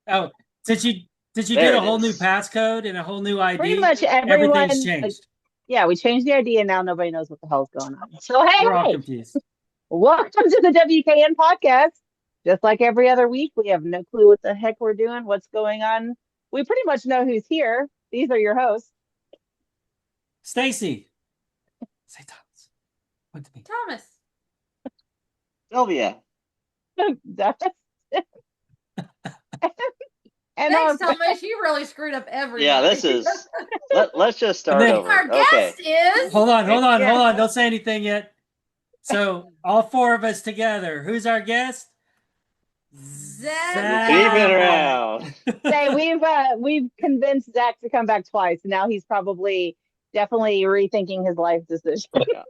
Oh, since you There did a it whole new is. passcode and a whole new Pretty ID, much everything's everyone, changed. yeah, we changed the idea, and now nobody knows what the hell's going on. So, hey, We're all hey, confused. welcome to the WKN podcast. Just like every other week, we have no clue what the heck we're doing, what's going on. We pretty much know who's here. These are your hosts. Stacy, say Thomas. What to me? Thomas. Sylvia. And Thanks, Thomas. You really screwed up everything. Yeah, this is. Let's just start over. Our guest is. Hold on. Don't say anything yet. So, all four of us together. Who's our guest? Zach. Keep it around. Say we've convinced Zach to come back twice. And now he's definitely rethinking his life decision. Yeah.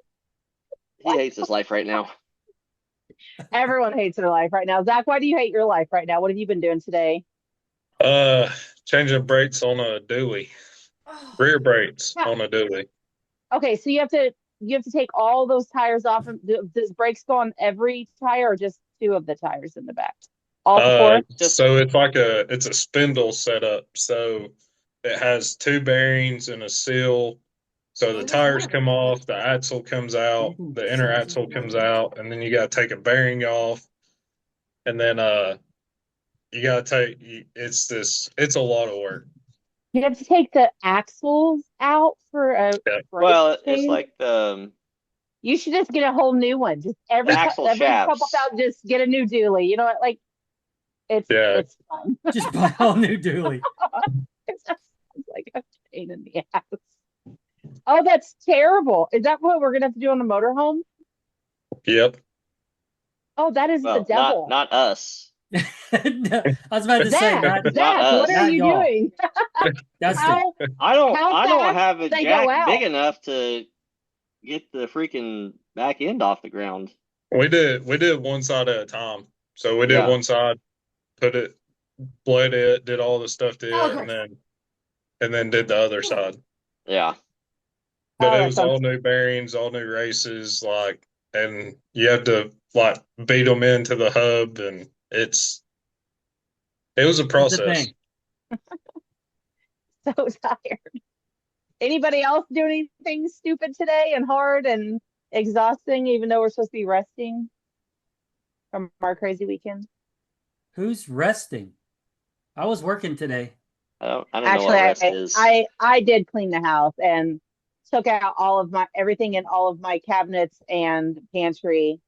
He hates his life right now. Everyone hates their life right now. Zach, why do you hate your life right now? What have you been doing today? Changing brakes on a dually. Rear brakes on a dually. Okay, so you have to take all those tires off. Does brakes go on every tire or just two of the tires in the back? All four? So it's a spindle setup. So it has two bearings and a seal. So the tires come off, the axle comes out, the inner axle comes out, and then you got to take a bearing off. And then you got to it's a lot of work. You have to take the axles out for a brake Well, it's change? like You should just get a whole new one. Just every axle couple shafts. thousand, just get a new dually. You know what? Like it's fun. Just buy a whole new dually. It sounds like a pain in the ass. Oh, that's terrible. Is that what we're gonna have to do on the motorhome? Yep. Oh, that is the devil. Not us. No, I was about to say, Zach, not, Zach, what are you y'all. doing? That's I don't have a they go jack out? big enough to get the freaking back end off the ground. We did one side at a time. So we did one side, bled it, did all the stuff to it, and then did the other side. Yeah. But it was all new bearings, all new races, and you have to beat them into the hub, and it was a process. So tired. Anybody else do anything stupid today and hard and exhausting, even though we're supposed to be resting from our crazy weekend? Who's resting? I was working today. I don't know what rest is. I did clean the house and took out everything in all of my cabinets and pantry.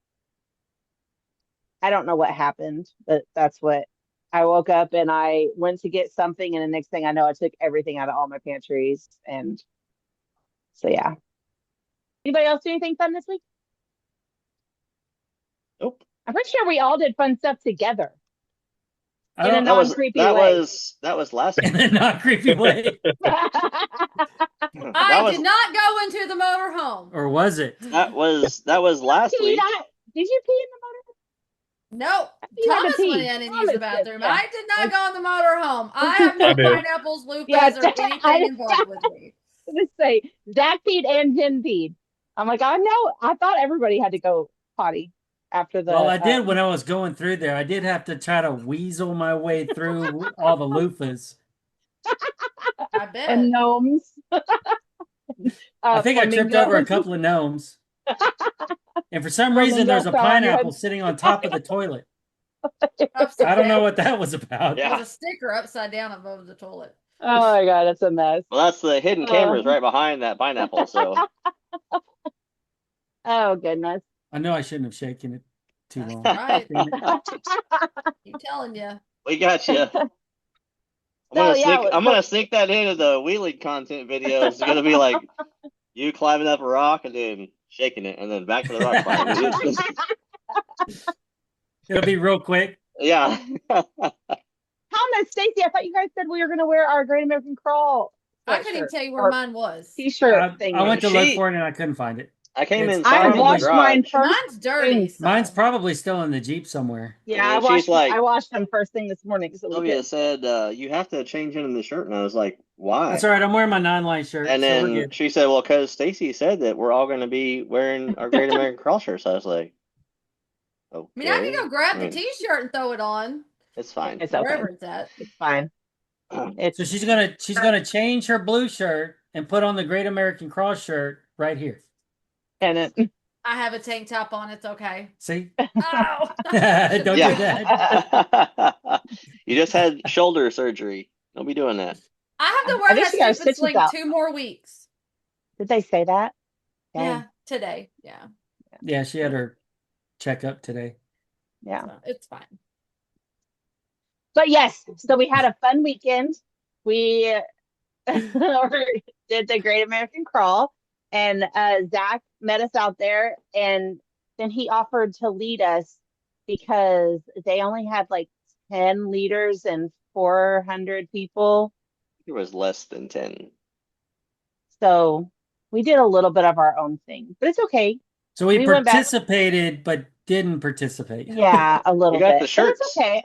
I don't know what happened, but that's what I woke up and I went to get something, and the next thing I know, I took everything out of all my pantries. And so, yeah. Anybody else do anything fun this week? Nope. I'm pretty sure we all did fun stuff together. In a non-creepy way. That was last week. In a non-creepy way. I did not go into the motorhome. Or was it? That was last week. Did you pee in the motorhome? No, Thomas went in and used the bathroom. I did not go in the motorhome. I have no pineapples, loofahs, or anything involved with me. Let's say Zach peed and Jen peed. I'm like, I know. I thought everybody had to go potty after the. Well, I did when I was going through there. I did have to try to weasel my way through all the loofahs. I bet. And gnomes. I think I tripped over a couple of gnomes. And for some reason, there's a pineapple sitting on top of the toilet. I don't know what that was about. Yeah. There's a sticker upside down above the toilet. Oh my God, that's a mess. Well, that's the hidden cameras right behind that pineapple. So. Oh goodness. I know I shouldn't have shaken it too long. Right. I'm telling you. We got you. I'm gonna sneak that into the wheeling content video. It's gonna be like you climbing up a rock and then shaking it, and then back to the rock climbing. It'll be real quick. Yeah. Thomas, Stacy, I thought you guys said we were gonna wear our Great American Crawl. I couldn't even tell you where mine was. T-shirt thing. I went to look for it and I couldn't find it. I came in. I washed mine first. Mine's dirty. So. Mine's probably still in the Jeep somewhere. Yeah, I washed them first thing this morning. So Sylvia said, you have to change into the shirt. And I was like, why? That's all right. I'm wearing my 9-line shirt. And then she said, well, because Stacy said that we're all going to be wearing our Great American Crawl shirts. So I was like, okay. I mean, I can go grab the T-shirt and throw it on. It's fine. It's okay. Wherever it's at. It's fine. So she's gonna change her blue shirt and put on the Great American Cross shirt right here. And it. I have a tank top on. It's okay. See? Oh, Don't do that. You just had shoulder surgery. Don't be doing that. I have to wear that stupid sling 2 more weeks. Did they say that? Dang. Yeah, today. Yeah. Yeah, she had her checkup today. Yeah. So it's fine. But yes, so we had a fun weekend. We did the Great American Crawl, and Zach met us out there, and then he offered to lead us because they only had like 10 leaders and 400 people. It was less than 10. So we did a little bit of our own thing, but it's okay. So we participated, but didn't participate. Yeah, a little bit. We got the shirts. But it's okay.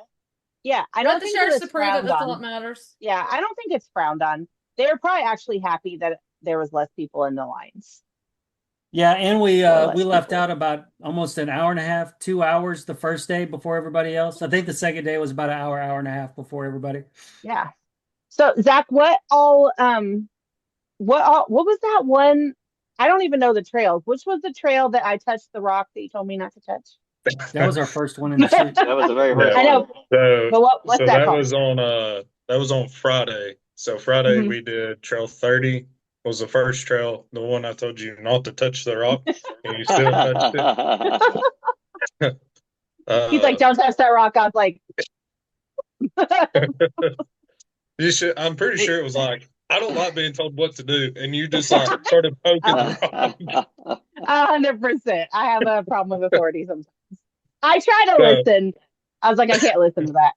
Yeah, I don't think the shirts to prove that that's all that matters. Yeah, I don't think it's frowned on. They were probably actually happy that there was less people in the lines. Yeah, and we left out about almost an hour and a half, 2 hours the first day before everybody else. I think the second day was about an hour and a half before everybody. Yeah. So Zach, what was that one? I don't even know the trails. Which was the trail that I touched the rock that you told me not to touch? That was our first one in the chute. That was the very first I know. So, but what's so that called? That was on Friday. So Friday we did Trail 30 was the first trail, the one I told you not to touch the rock, and you still touched it. He's like, don't touch that rock. I was like, you should. I'm pretty sure it was like, I don't like being told what to do, and you just like started poking the rock. 100%. I have a problem with authority sometimes. I try to listen. I was like, I can't listen to that.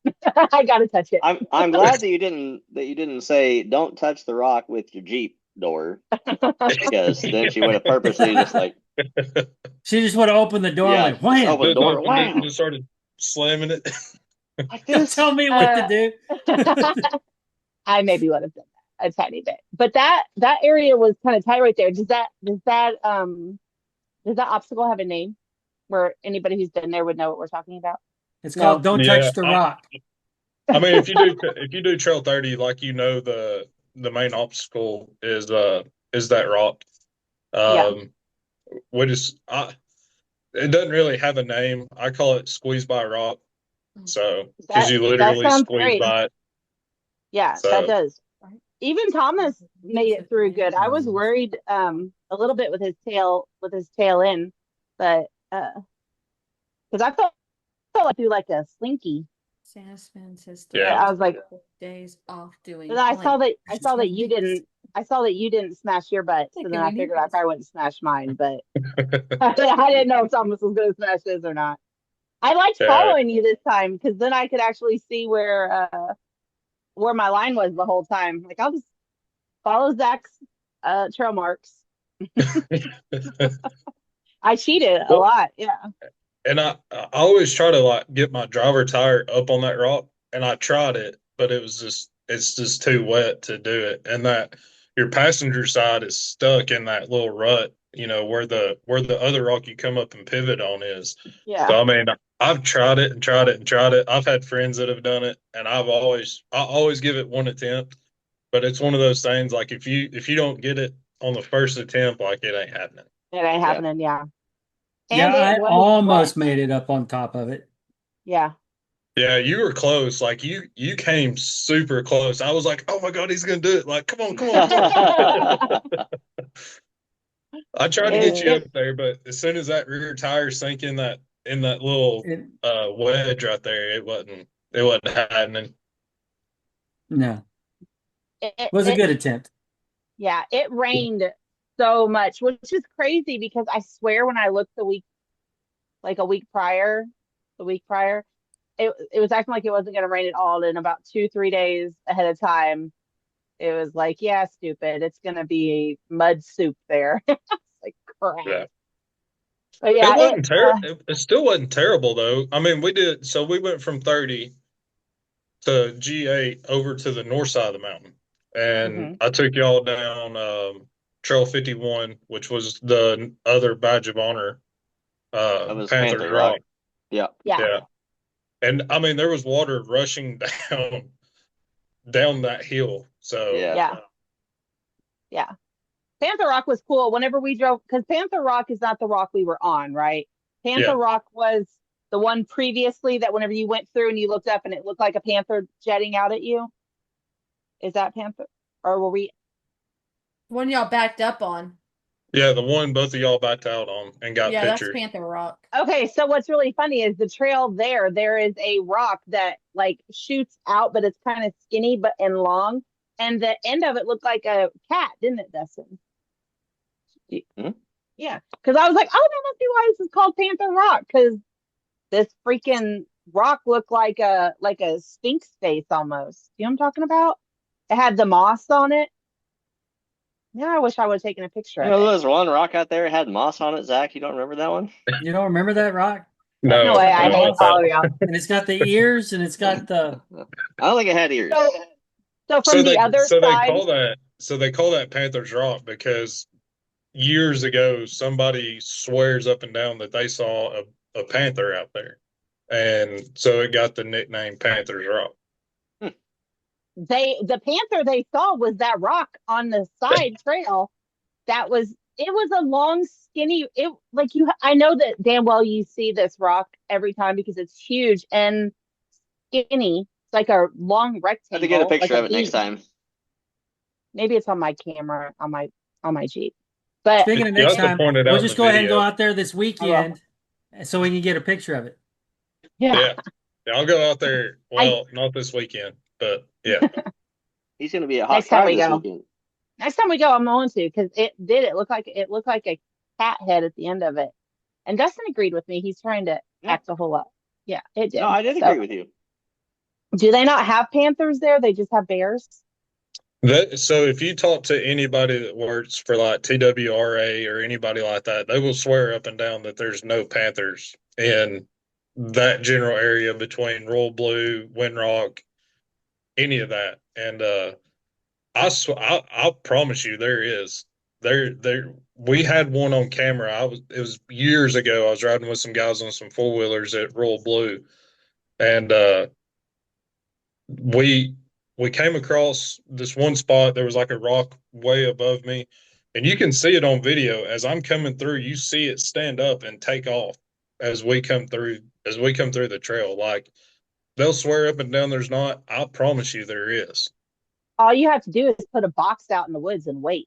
I gotta touch it. I'm glad that you didn't say don't touch the rock with your Jeep door, because then she would have purposely just like she just would have opened the door like wham. Open the door, wham. Just started slamming it. Like this. Tell me what to do. I maybe would have done that a tiny bit, but that area was kind of tight right there. Does that obstacle have a name where anybody who's been there would know what we're talking about? It's called Don't Touch the Rock. I mean, if you do Trail 30, like, you know, the main obstacle is that rock. It doesn't really have a name. I call it Squeeze by Rock. So because you literally squeeze by it. Yeah, so that does. Even Thomas made it through good. I was worried a little bit with his tail in, but because I felt like do like a slinky. Santa spends his I was like days off doing. I saw that you didn't smash your butt, so then I figured I probably wouldn't smash mine, but I didn't know if Thomas was going to smash his or not. I liked following you this time because then I could actually see where my line was the whole time. Like, I'll just follow Zach's trail marks. I cheated a lot, yeah. And I always try to like get my driver tire up on that rock, and I tried it, but it's just too wet to do it. And that your passenger side is stuck in that little rut, you know, where the other rock you come up and pivot on is. Yeah. So I mean, I've tried it and tried it and tried it. I've had friends that have done it, and I always give it one attempt. But it's one of those things, like, if you don't get it on the first attempt, like, it ain't happening. It ain't happening, yeah. And I almost made it up on top of it. Yeah. Yeah, you were close. Like, you came super close. I was like, oh my God, he's gonna do it. Like, come on. I tried to get you up there, but as soon as that rear tire sank in that little wedge right there, it wasn't happening. No. It was a good attempt. Yeah, it rained so much, which is crazy because I swear when I looked a week prior, it was acting like it wasn't going to rain at all. And about 2-3 days ahead of time, it was like, yeah, stupid. It's going to be mud soup there. It's like, crap. Yeah. But yeah, it wasn't terrible. It still wasn't terrible though. I mean, we went from 30 to G8 over to the north side of the mountain, and I took y'all down Trail 51, which was the other badge of honor, Panther Rock. Yeah. Yeah. And I mean, there was water rushing down that hill. So yeah. Panther Rock was cool. Whenever we drove, because Panther Rock is not the rock we were on, right? Panther Rock was the one previously that whenever you went through and you looked up and it looked like a panther jetting out at you. Is that Panther? Or were we? One y'all backed up on. Yeah, the one both of y'all backed out on and got pictures. That's Panther Rock. Okay, so what's really funny is the trail there is a rock that like shoots out, but it's kind of skinny and long. And the end of it looked like a cat, didn't it, Dustin? Mm-hmm. Yeah, because I was like, oh, that must be why this is called Panther Rock, because this freaking rock looked like a sphinx face almost. You know what I'm talking about? It had the moss on it. Yeah, I wish I would have taken a picture of it. There's one rock out there that had moss on it, Zach. You don't remember that one? You don't remember that rock? No way. I hate all of y'all. And it's got the ears, and it's got the. I don't think it had ears. So from the other side. They call that Panther's Rock because years ago somebody swears up and down that they saw a panther out there, and so it got the nickname Panther's Rock. The panther they saw was that rock on the side trail. It was a long, skinny. I know that damn well you see this rock every time because it's huge and skinny. It's like a long rectangle. I have to get a picture of it next time. Maybe it's on my camera on my Jeep. But speaking of next time, we'll just go ahead and go out there this weekend so we can get a picture of it. Yeah, I'll go out there. Well, not this weekend, but yeah. He's going to be a hot time this weekend. Next time we go, I'm going to, because it looked like a cat head at the end of it. And Dustin agreed with me. He's trying to act a whole lot. Yeah, it did. No, I did agree with you. Do they not have panthers there? They just have bears? So if you talk to anybody that works for like TWRA or anybody like that, they will swear up and down that there's no panthers in that general area between Royal Blue, Windrock, any of that. And I'll promise you there is. We had one on camera. It was years ago. I was riding with some guys on some four-wheelers at Royal Blue, and we came across this one spot. There was like a rock way above me, and you can see it on video. As I'm coming through, you see it stand up and take off as we come through the trail. Like, they'll swear up and down there's not. I promise you there is. All you have to do is put a box out in the woods and wait.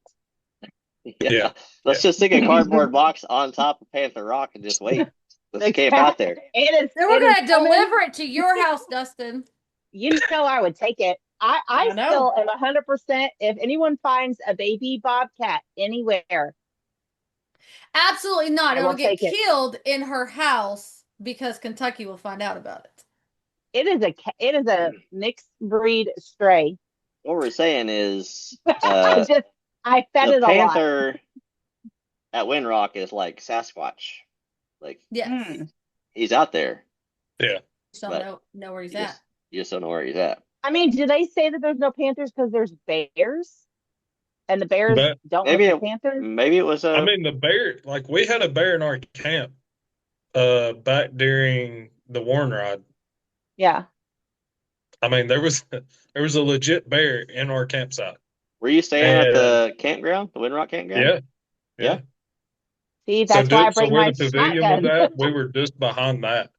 Yeah. Let's just stick a cardboard box on top of Panther Rock and just wait. Let's camp out there. Then we're going to deliver it to your house, Dustin. You know I would take it. I still am 100%. If anyone finds a baby bobcat anywhere. Absolutely not. It will get killed in her house because Kentucky will find out about it. It is a mixed breed stray. What we're saying is I fed it a lot. The panther at Windrock is like Sasquatch. Like, he's out there. Yeah. Just don't know where he's at. You just don't know where he's at. I mean, do they say that there's no panthers because there's bears? And the bears don't look like panthers? Maybe it was the bear, like, we had a bear in our camp back during the Warren ride. Yeah. I mean, there was a legit bear in our campsite. Were you staying at the campground, the Windrock campground? Yeah. See, that's why I bring my where the pavilion was at, we were just behind that.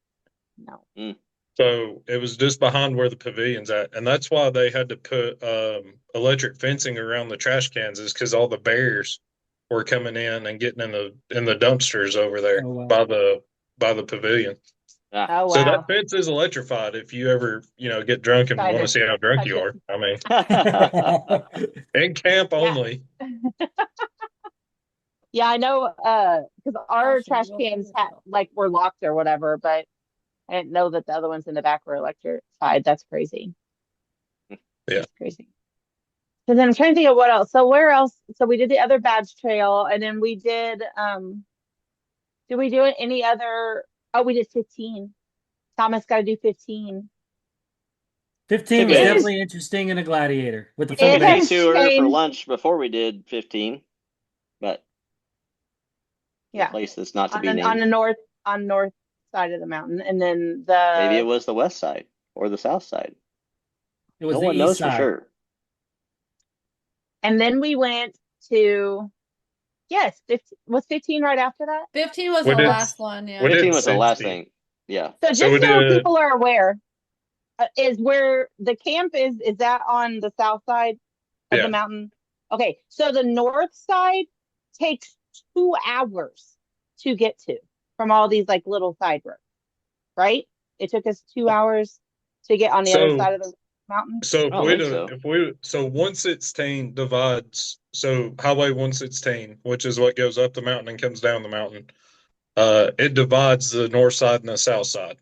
No. So it was just behind where the pavilion's at, and that's why they had to put electric fencing around the trash cans, is because all the bears were coming in and getting in the dumpsters over there by the pavilion. Oh, wow. So that fence is electrified if you ever, get drunk and want to see how drunk you are. I mean, in camp only. Yeah, I know, because our trash cans were locked or whatever, but I didn't know that the other ones in the back were electrified. That's crazy. Yeah. That's crazy. So then I'm trying to think of what else. So where else? So we did the other badge trail, and then we did we do any other? Oh, we did 15. Thomas got to do 15. 15 was definitely interesting in a Gladiator with the took a tour for lunch before we did 15, but yeah, place that's not to be named on North side of the mountain, and then Maybe it was the west side or the south side. It was No the one east knows for side. sure. And then we went to, yes, 15 right after that. 15 was the last one. Yeah. 15 was the last 60. thing. Yeah. So just so people are aware, is where the camp is that on the south side of the mountain? Okay, so the north side takes 2 hours to get to from all these like little side roads, right? It took us 2 hours to get on the other side of the mountain. So if we so 116 divides, so Highway 116, which is what goes up the mountain and comes down the mountain, it divides the north side and the south side.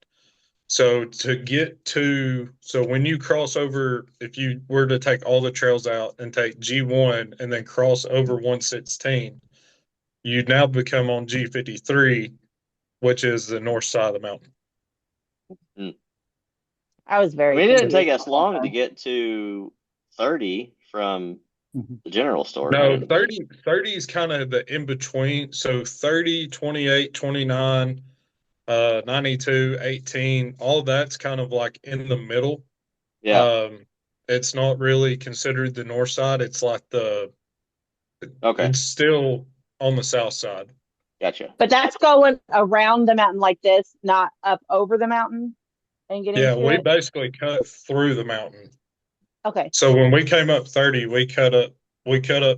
So so when you cross over, if you were to take all the trails out and take G1 and then cross over 116, you now become on G53, which is the north side of the mountain. I was very. It didn't take us long to get to 30 from the general store. No, 30 is kind of the in between. So 30, 28, 29, 92, 18, all that's kind of like in the middle. Yeah. It's not really considered the north side. It's like it's still on the south side. Gotcha. But that's going around the mountain like this, not up over the mountain and getting to we it? basically cut through the mountain. Okay. So when we came up 30, we cut up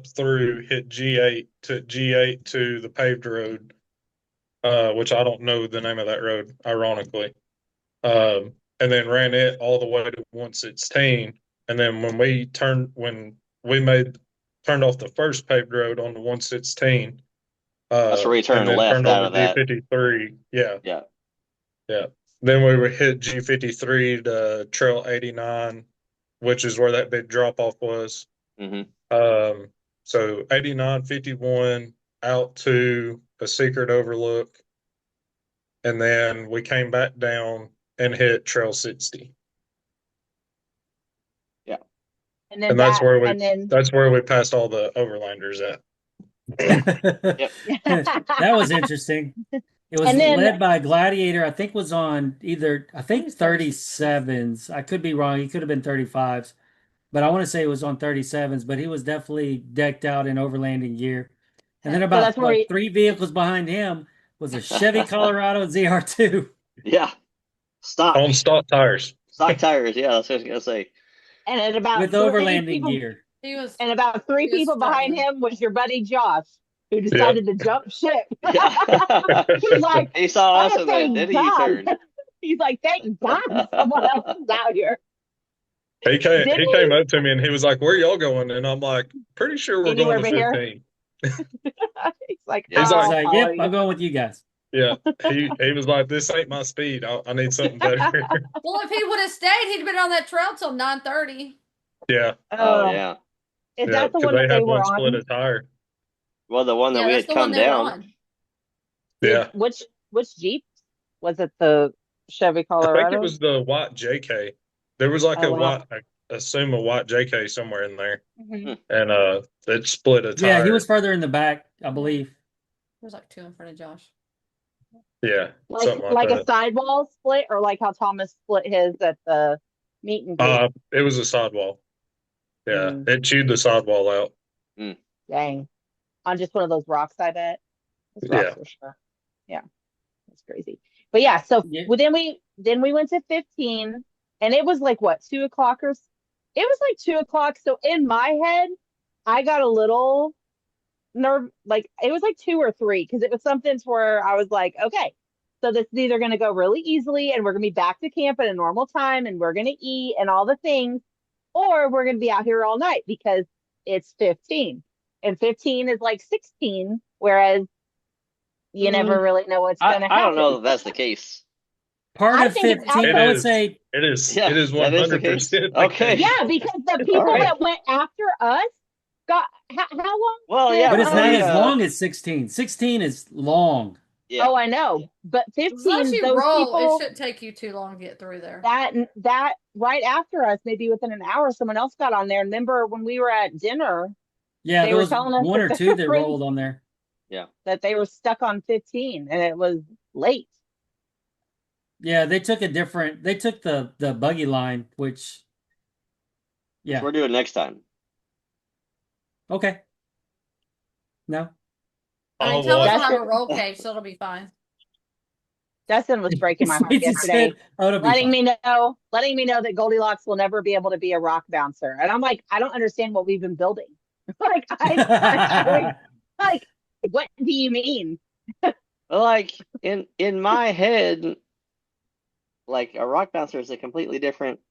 through, hit G8 to the paved road, which I don't know the name of that road, ironically. And then ran it all the way to 116. And then when we turned off the first paved road on the 116, that's where we turned left out of that. G53. Yeah. Yeah. Yeah. Then we would hit G53 to Trail 89, which is where that big drop off was. Mm-hmm. So 89, 51 out to a secret overlook. And then we came back down and hit Trail 60. Yeah. And that's where we passed all the overlanders at. That was interesting. It was led by Gladiator. I think was on 37s. I could be wrong. He could have been 35s, but I want to say it was on 37s. But he was definitely decked out in overlanding gear. And then about 3 vehicles behind him was a Chevy Colorado ZR2. Yeah, on stock tires. Stock tires. Yeah, that's what I was gonna say. And at about with overlanding gear. And about 3 people behind him was your buddy Josh, who decided to jump ship. He's like, he saw us and then did he turn? He's like, thank God someone else is out here. He came up to me and he was like, "Where y'all going?" And I'm like, "Pretty sure we're going to 15." He's like, "Yep, I'm going with you guys." Yeah, he was like, "This ain't my speed. I need something better." Well, if he would have stayed, he'd been on that trail till 9:30. Yeah. Oh yeah. Is that the one that they were on? Split a tire. Well, the one that we had come down. Yeah. Which Jeep? Was it the Chevy Colorado? I think it was the white JK. There was like white, I assume a white JK somewhere in there. Mm-hmm. And it split a tire. Yeah, he was further in the back, I believe. There was like 2 in front of Josh. Yeah. Like a sidewall split, or like how Thomas split his at the meet and greet? It was a sidewall. Yeah, it chewed the sidewall out. Dang. On just one of those rocks, I bet. Yeah. For sure. Yeah. That's crazy. But yeah, so then we went to 15, and it was like what, 2 o'clock or it was like 2 o'clock. So in my head, I got a little nerve, like it was like 2 or 3, because it was something where I was like, okay, so this is either going to go really easily and we're going to be back to camp at a normal time and we're going to eat and all the things, or we're going to be out here all night because it's 15, and 15 is like 16, whereas you never really know what's going to happen. I don't know if that's the case. Part of 15, I would say it is. Yeah, it is 100%. Okay. Yeah, because the people that went after us got how long? Well, yeah, but it's not as long as 16. 16 is long. Yeah. Oh, I know, but 15. Once you those roll, people, it shouldn't take you too long to get through there. That right after us, maybe within an hour, someone else got on there. Remember when we were at dinner? Yeah, there was telling us 1 or 2 that rolled on there. Yeah, that they were stuck on 15, and it was late. Yeah, they took the buggy line, which Which we're doing next time. Okay. No. I mean, Thomas will have a roll cage, so it'll be fine. Dustin was breaking my heart yesterday, letting me know that Goldilocks will never be able to be a rock bouncer. And I'm like, I don't understand what we've been building. like, like, what do you mean? Like in my head, like a rock bouncer is a completely different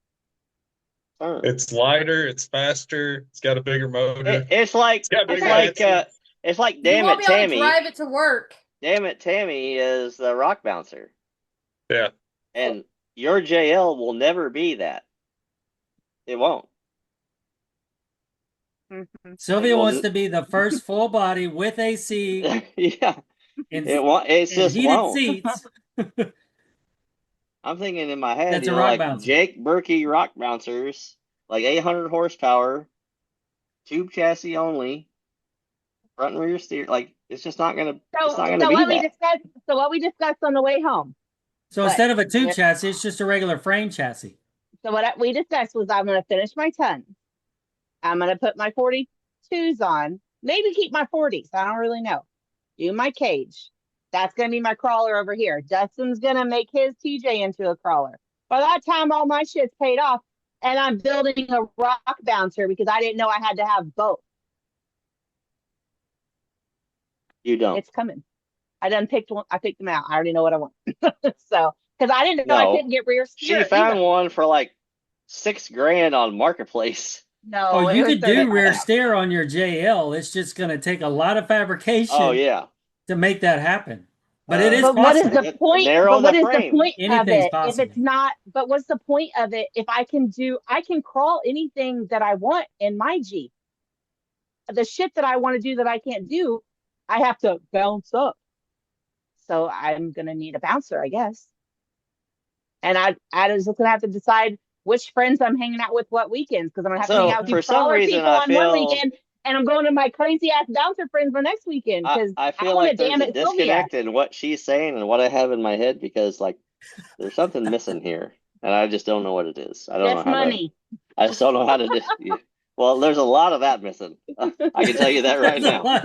term. It's lighter, it's faster, it's got a bigger motor. It's like Damn It Tammy. Drive it to work. Damn It Tammy is the rock bouncer. Yeah. And your JL will never be that. It won't. Sylvia wants to be the first full body with AC. Yeah. It's just heated won't. seats. I'm thinking in my head, That's you know, like bouncer. Jake Berkey rock bouncers, like 800 horsepower, tube chassis only, front and rear steer. Like it's just not gonna. It's not gonna be that. So what we discussed on the way home. So instead of a tube chassis, it's just a regular frame chassis. So what we discussed was I'm going to finish my tons. I'm going to put my 42s on. Maybe keep my 40s. I don't really know. Do my cage. That's going to be my crawler over here. Dustin's going to make his TJ into a crawler. By that time, all my shit's paid off. And I'm building a rock bouncer because I didn't know I had to have both. You don't. It's coming. I done picked one. I picked them out. I already know what I want. So, because I didn't know I couldn't get rear steer. She found one for like $6,000 on Marketplace. No. Oh, you could do rear steer on your JL. It's just going to take a lot of fabrication. Oh, yeah. To make that happen. But it is possible. What is the point? But what is the point of it? Possible. If it's not, but what's the point of it? If I can crawl anything that I want in my Jeep. The shit that I want to do that I can't do, I have to bounce up. So I'm going to need a bouncer, I guess. And I was going to have to decide which friends I'm hanging out with what weekends, because I'm going to have to hang out with crawler people on one weekend, and I'm going to my crazy ass bouncer friends the next weekend. Because I feel like there's a disconnect in what she's saying and what I have in my head, because like there's something missing here, and I just don't know what it is. I don't know how money. I just don't know how to do. Well, there's a lot of that missing. I can tell you that right now.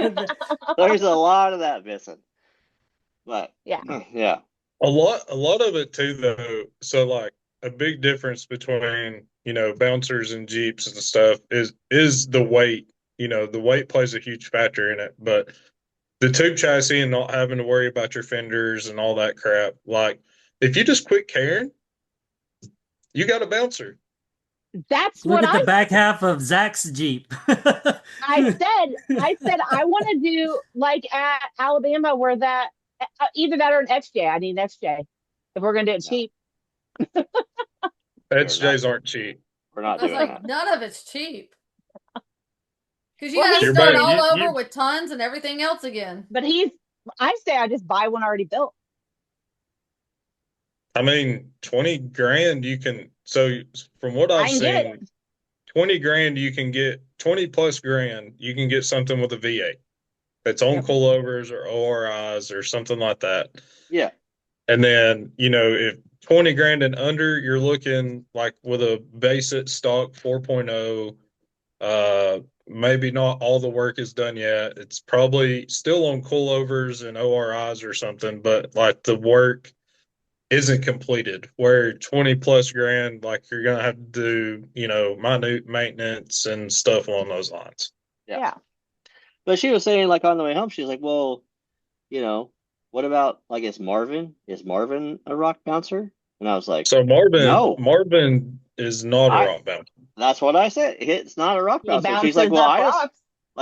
There's a lot of that missing. But yeah. A lot of it too, though. So like a big difference between, you know, bouncers and Jeeps and stuff is the weight. You know, the weight plays a huge factor in it. But the tube chassis and not having to worry about your fenders and all that crap. Like if you just quit caring, you got a bouncer. That's Look at the back half of Zach's Jeep. I said I want to do like at Alabama where that either that or an XJ. I need an XJ if we're gonna do it cheap. XJs aren't cheap. We're not doing that. None of it's cheap. Because you got to start all over with tons and everything else again. But I say I just buy one already built. I mean, $20,000 you can. So from what I've seen, $20,000 you can get 20 plus grand. You can get something with a V8 that's on coilovers or ORIs or something like that. Yeah. And then, you know, if $20,000 and under, you're looking like with a basic stock 4.0. Maybe not all the work is done yet. It's probably still on coilovers and ORIs or something, but like the work isn't completed, where 20 plus grand, like you're going to have to do, you know, minute maintenance and stuff along those lines. Yeah. But she was saying, like, on the way home, she was like, well, you know, what about, like, is Marvin a rock bouncer? And I was like, so Marvin is not a rock bouncer. That's what I said. It's not a rock bouncer. She's like, well,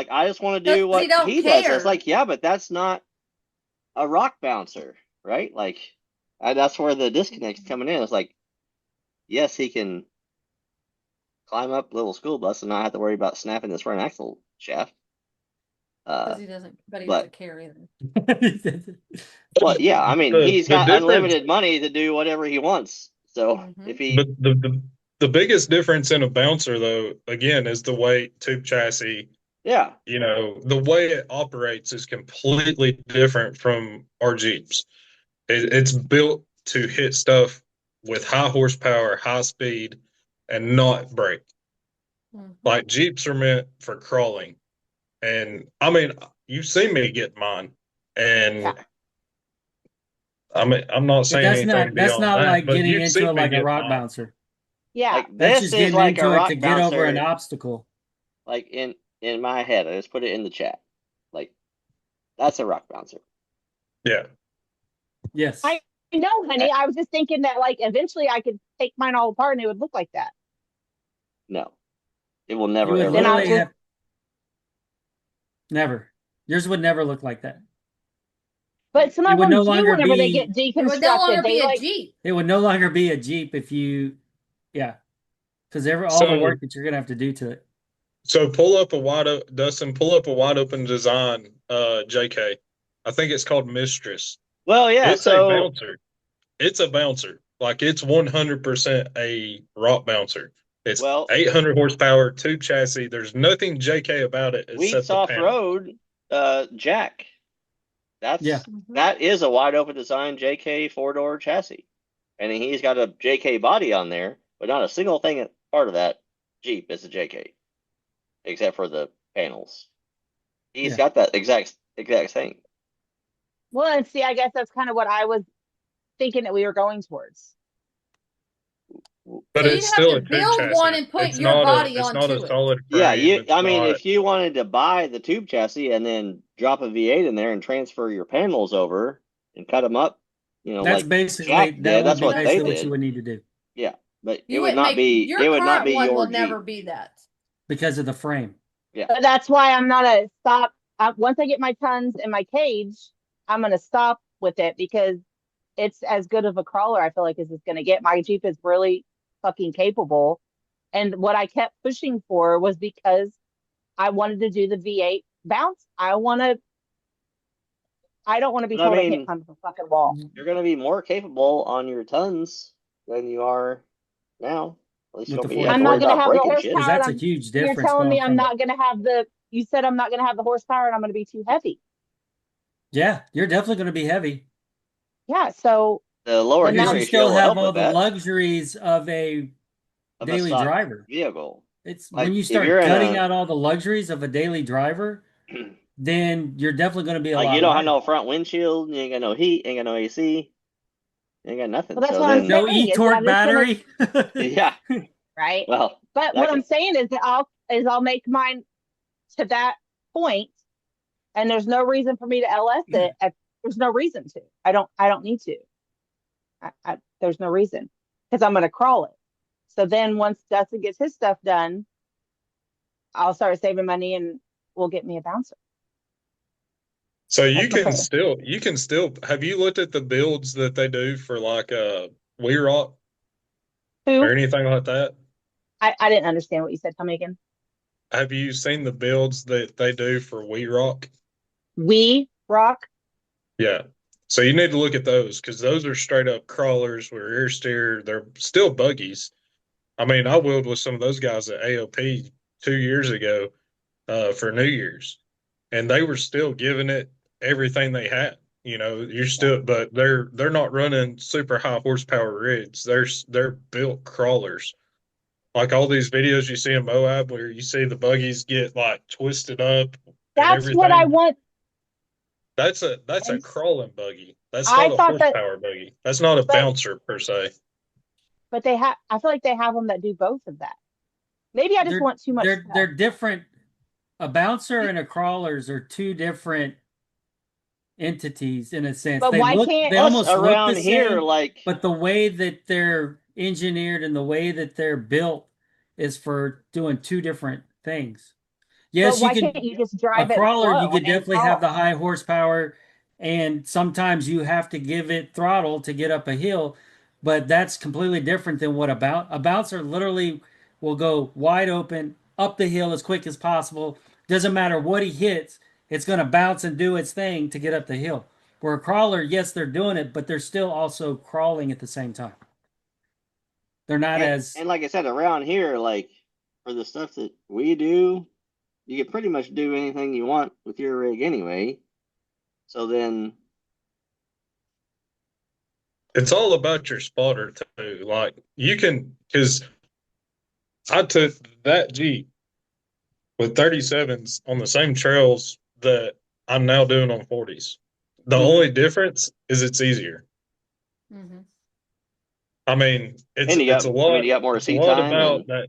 I just want to do what he does. I was like, yeah, but that's not a rock bouncer, right? Like, that's where the disconnect's coming in. It's like, yes, he can climb up a little school bus and not have to worry about snapping his front axle shaft. Because he doesn't care either. Well, yeah, I mean, he's got unlimited money to do whatever he wants. So if he, the biggest difference in a bouncer, though, again, is the weight, tube chassis. Yeah, you know, the way it operates is completely different from our Jeeps. It's built to hit stuff with high horsepower, high speed, and not brake. Like Jeeps are meant for crawling. And I mean, you've seen me get mine. And I mean, I'm not saying anything that's beyond not that, like but getting you've into seen it me like a get rock mine. bouncer. Yeah. Like That's this just is getting like into a it rock to get over an bouncer. obstacle. Like in my head, I just put it in the chat. Like that's a rock bouncer. Yeah. Yes. I know, honey. I was just thinking that like eventually I could take mine all apart and it would look like that. No, it will never. You would Ever literally just... have never. Yours would never look like that. But some of them no do whenever they get deconstructed. It would no longer be a Jeep. It would no longer be a Jeep if you, because all the work that you're gonna have to do to it. So pull up a Dustin, pull up a wide open design, JK. I think it's called Mistress. Well, yeah. It's a bouncer. It's a bouncer. Like it's 100% a rock bouncer. It's 800 horsepower, tube chassis. There's nothing JK about it except the Offroad, Jack. That is a wide open design JK 4-door chassis, and he's got a JK body on there, but not a single thing part of that Jeep is a JK, except for the panels. He's got that exact thing. Well, and see, I guess that's kind of what I was thinking that we were going towards. But so it's still a tube build chassis. one and put your body onto it. It's not a solid frame. Yeah, I mean, if you wanted to buy the tube chassis and then drop a V8 in there and transfer your panels over and cut them up, that's like basically Jack did, that's what they did. What you would need to do. Yeah, but it would not be. It would not be your will Jeep. never be that because of the frame. Yeah, but that's why I'm not a stop. Once I get my tons in my cage, I'm gonna stop with it because it's as good of a crawler I feel like as it's gonna get. My Jeep is really fucking capable, and what I kept pushing for was because I wanted to do the V8 bounce. I don't want to be told I can't climb the fucking wall. You're gonna be more capable on your tons than you are now. At least you don't be. I'm not gonna have the horsepower. That's a huge difference. You're telling me I'm not gonna have the. You said I'm not gonna have the horsepower, and I'm gonna be too heavy. Yeah, you're definitely gonna be heavy. Yeah, so the lower you still have all the luxuries of a daily driver vehicle. It's like, when you start cutting out all the luxuries of a daily driver, then you're definitely going to be a lot you don't lighter. have no front windshield, you ain't got no heat, ain't got no AC, you ain't got nothing. Well, that's what I'm saying. No e-torque battery. Yeah. Right. Well, but what I'm saying is that I'll make mine to that point, and there's no reason for me to LS it. There's no reason to. I don't need to. There's no reason because I'm going to crawl it. So then once Dustin gets his stuff done, I'll start saving money and we'll get me a bouncer. So you can still have you looked at the builds that they do for like We Rock or anything like that? I didn't understand what you said. Tell me again. Have you seen the builds that they do for We Rock? We Rock? Yeah. So you need to look at those because those are straight up crawlers with rear steer. They're still buggies. I mean, I wheeled with some of those guys at AOP 2 years ago for New Year's, and they were still giving it everything they had. You're still, but they're not running super high horsepower rigs. They're built crawlers. Like all these videos you see in Moab where you see the buggies get like twisted up. That's what I want. That's a crawling buggy. That's not a horsepower buggy. That's not a bouncer per se. But I feel like they have them that do both of that. Maybe I just want too much. They're different. A bouncer and a crawlers are two different entities in a sense. But they almost around look the here same, like? But the way that they're engineered and the way that they're built is for doing two different things. Yes, but can't you just drive a crawler. You could definitely have the high horsepower, and sometimes you have to give it throttle to get up a hill. But that's completely different than what a bouncer literally will go wide open up the hill as quick as possible. Doesn't matter what he hits, it's going to bounce and do its thing to get up the hill. Where a crawler, yes, they're doing it, but they're still also crawling at the same time. They're not and like I said, around here, like for the stuff that we do, you can pretty much do anything you want with your rig anyway. So then It's all about your spotter too. Like you can, because I took that Jeep with 37s on the same trails that I'm now doing on 40s. The only difference is it's easier. Mm-hmm. I mean, it's a lot. I mean, you got more seat time about that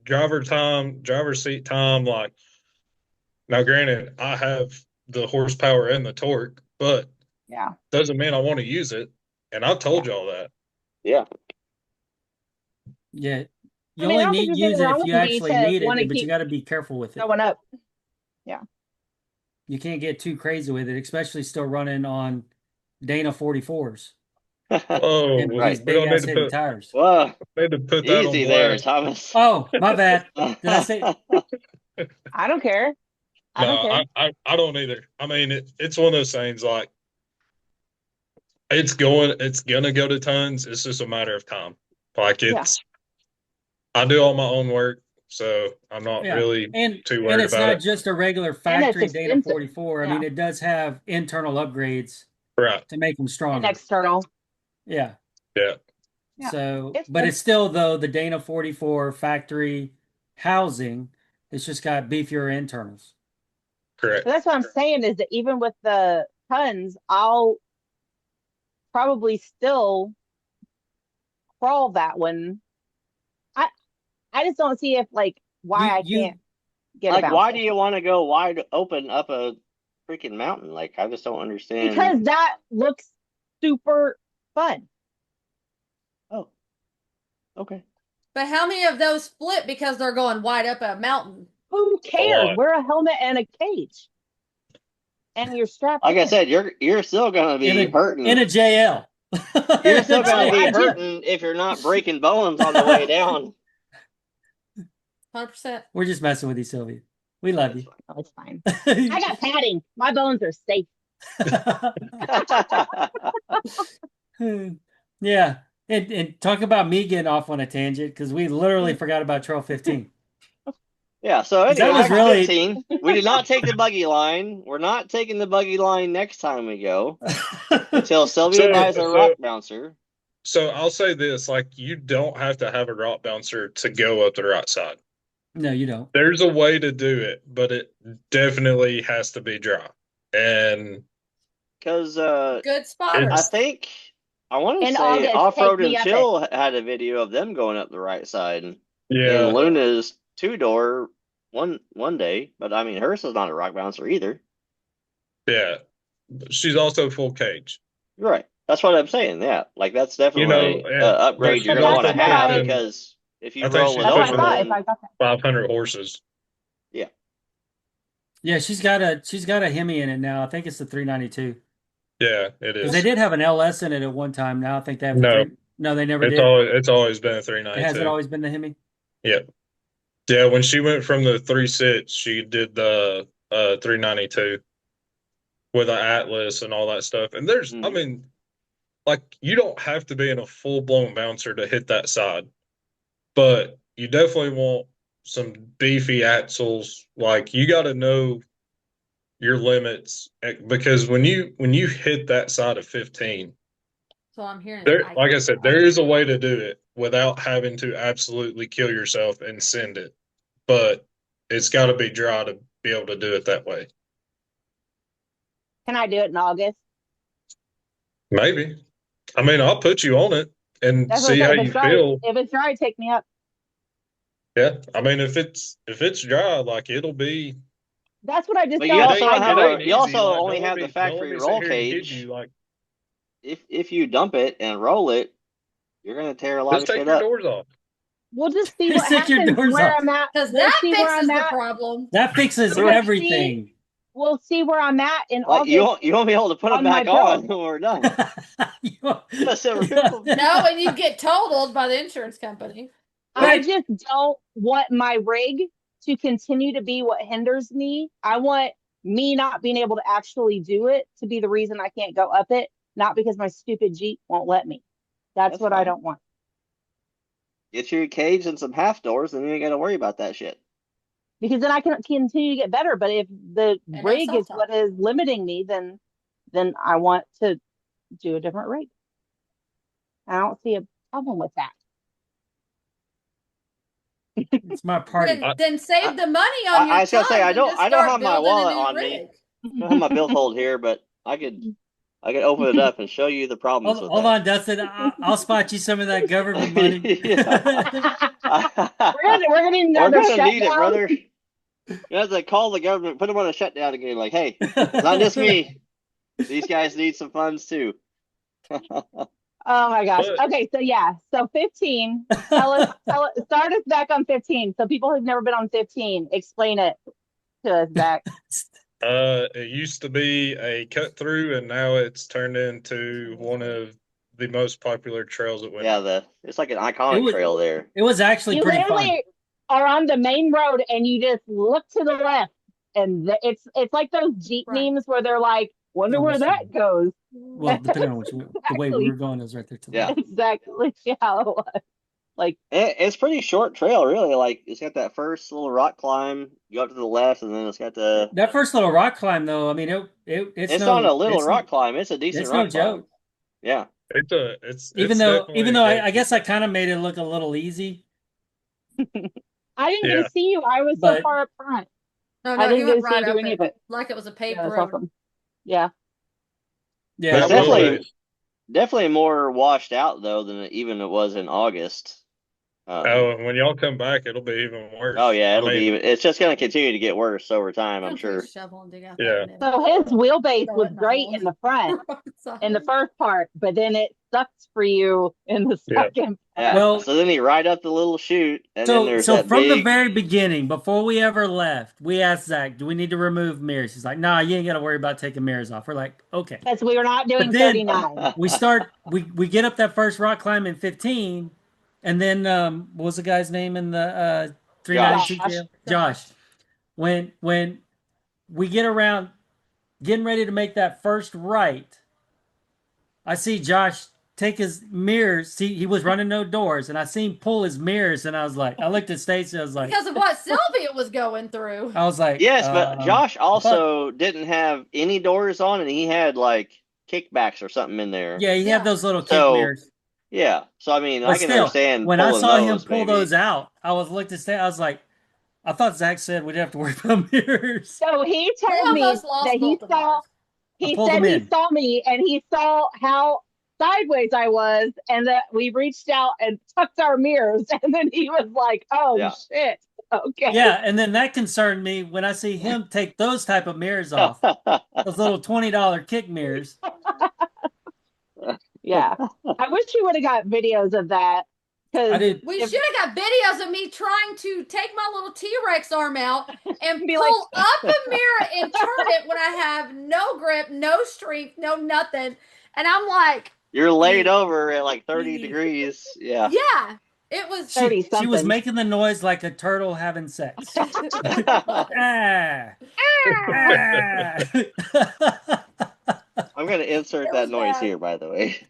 driver seat time. Like now, granted, I have the horsepower and the torque, but doesn't mean I want to use it. And I've told y'all that. Yeah. Yeah. You only need to use it if you actually need it, but you got to be careful with it. Going up. Yeah. You can't get too crazy with it, especially still running on Dana 44s. Oh, and these big ass heavy tires. Well, need to put that easy on there, Thomas. Oh, my bad. Did I say? I don't care. I don't either. I mean, it's one of those things like it's gonna go to tons. It's just a matter of time. Like I do all my own work, so I'm not really too worried about it. And it's not just a regular factory Dana 44. I mean, it does have internal upgrades to make them stronger. And external. Yeah. Yeah. So, but it's still though the Dana 44 factory housing. It's just got beefier internals. Correct. So that's what I'm saying is that even with the tons, I'll probably still crawl that one. I just don't see if why I can't get like why do you want to go wide open up a freaking mountain? Like I just don't understand. Because that looks super fun. Oh. Okay. But how many of those split because they're going wide up a mountain? Who cares? Wear a helmet and a cage. And you're strapped Like I said, you're still gonna be hurting. In a JL. You're still gonna be hurting if you're not breaking bones on the way down. 100%. We're just messing with you, Sylvia. We love you. Oh, it's fine. I got padding. My bones are safe. Yeah. And talk about me getting off on a tangent because we literally forgot about Trail 15. Yeah, so anyway, that was really 15. We did not take the buggy line. We're not taking the buggy line next time we go until Sylvia buys a rock bouncer. So I'll say this: like, you don't have to have a rock bouncer to go up the right side. No, you don't. There's a way to do it, but it definitely has to be dry. And because good spotters. I think I want to say Offroad and Chill had a video of them going up the right side. Yeah, and Luna's 2-door one day, but I mean hers is not a rock bouncer either. Yeah, she's also full cage. Right, that's what I'm saying. Yeah, like that's definitely an upgrade you're gonna want to have because if you roll it over, 500 horses. Yeah. Yeah, she's got a Hemi in it now. I think it's the 392. Yeah, it is. Because they did have an LS in it at one time. Now I think they have no, they never did. It's always been a 392. Has it always been the Hemi? Yeah. Yeah, when she went from the 3.6, she did the 392 with an Atlas and all that stuff. And there's, I mean, like, you don't have to be in a full-blown bouncer to hit that side. But you definitely want some beefy axles. Like, you got to know your limits because when you hit that side of 15, so I'm hearing like I said, there is a way to do it without having to absolutely kill yourself and send it. But it's got to be dry to be able to do it that way. Can I do it in August? Maybe. I mean, I'll put you on it and see how you feel. If it's dry, take me up. Yeah, I mean, if it's dry, like it'll be. That's what I just. But you also only have the factory roll cage. If you dump it and roll it, you're gonna tear a lot of shit up. Just take your doors off. We'll just see what happens where I'm at. Because that fixes the problem. That fixes everything. We'll see where I'm at in August. You won't be able to put it back on when we're done. No, and you get totaled by the insurance company. I just don't want my rig to continue to be what hinders me. I want me not being able to actually do it to be the reason I can't go up it, not because my stupid Jeep won't let me. That's what I don't want. Get your cage and some half doors, and you ain't got to worry about that shit. Because then I can continue to get better. But if the rig is what is limiting me, then I want to do a different rig. I don't see a problem with that. It's my party. Then save the money on your I was gonna say I don't have my wallet on rig. me. I don't have my billfold here, but I could open it up and show you the problems with hold that. on, Dustin. I'll spot you some of that government money. we're gonna need another shutdown. Need it, brother. You have to call the government, put them on a shutdown again. Like, hey, it's not just me. These guys need some funds too. Oh my gosh. Okay, so yeah, so 15. Tell us, start us back on 15. So people who've never been on 15, explain it to us, Zach. It used to be a cut through, and now it's turned into one of the most popular trails at Winter. Yeah, it's like an iconic trail there. It was actually pretty fun. You are on the main road, and you just look to the left, and it's like those Jeep memes where they're like, "Wonder where that goes." Well, depending on the way we were going, is right there to the left. Exactly. Yeah, like it's pretty short trail, really. Like it's got that first little rock climb, you go up to the left, and then it's got that first little rock climb. Though, I mean, it's not a little rock climb; it's a decent rock climb. It's no joke. Yeah, it's even though I guess I kind of made it look a little easy. I didn't even see you. I was so far up front. No, I didn't even see you do any of it. Like it was a paved road. Awesome. Yeah. Yeah, it's definitely more washed out though than even it was in August. When y'all come back, it'll be even worse. Oh yeah, it'll be even. It's just going to continue to get worse over time, I'm sure. Shovel and dig out yeah. So his wheelbase was great in the front, in the first part, but then it sucks for you in the second. Yeah. Well, so then you ride up the little chute, and then there's that from the very beginning, before we ever left, we asked Zach, "Do we need to remove mirrors?" He's like, "Nah, you ain't got to worry about taking mirrors off." We're like, "Okay," because we were not doing 39. We get up that first rock climb in 15. And then, what was the guy's name in the 392? Josh. When we get around, getting ready to make that first right, I see Josh take his mirrors. See, he was running no doors, and I seen him pull his mirrors, and I looked at Stacy, I was like, because of what Sylvia was going through. I was like, yes, but Josh also didn't have any doors on, and he had like kickbacks or something in there. Yeah, he had those little kick mirrors. Yeah, so I mean, I can understand. When I saw him pull those out, I was like, I thought Zach said we didn't have to worry about mirrors. So he told me that he saw me and he saw how sideways I was, and that we reached out and tucked our mirrors, and then he was like, "Oh shit, okay." Yeah, and then that concerned me when I see him take those type of mirrors off, those little $20 kick mirrors. Yeah, I wish you would have got videos of that. We should have got videos of me trying to take my little T-Rex arm out and pull up a mirror and turn it when I have no grip, no strength, no nothing. And I'm like, you're laid over at like 30 degrees. Yeah. Yeah. It was 30 something. She was making the noise like a turtle having sex. I'm going to insert that noise here, by the way.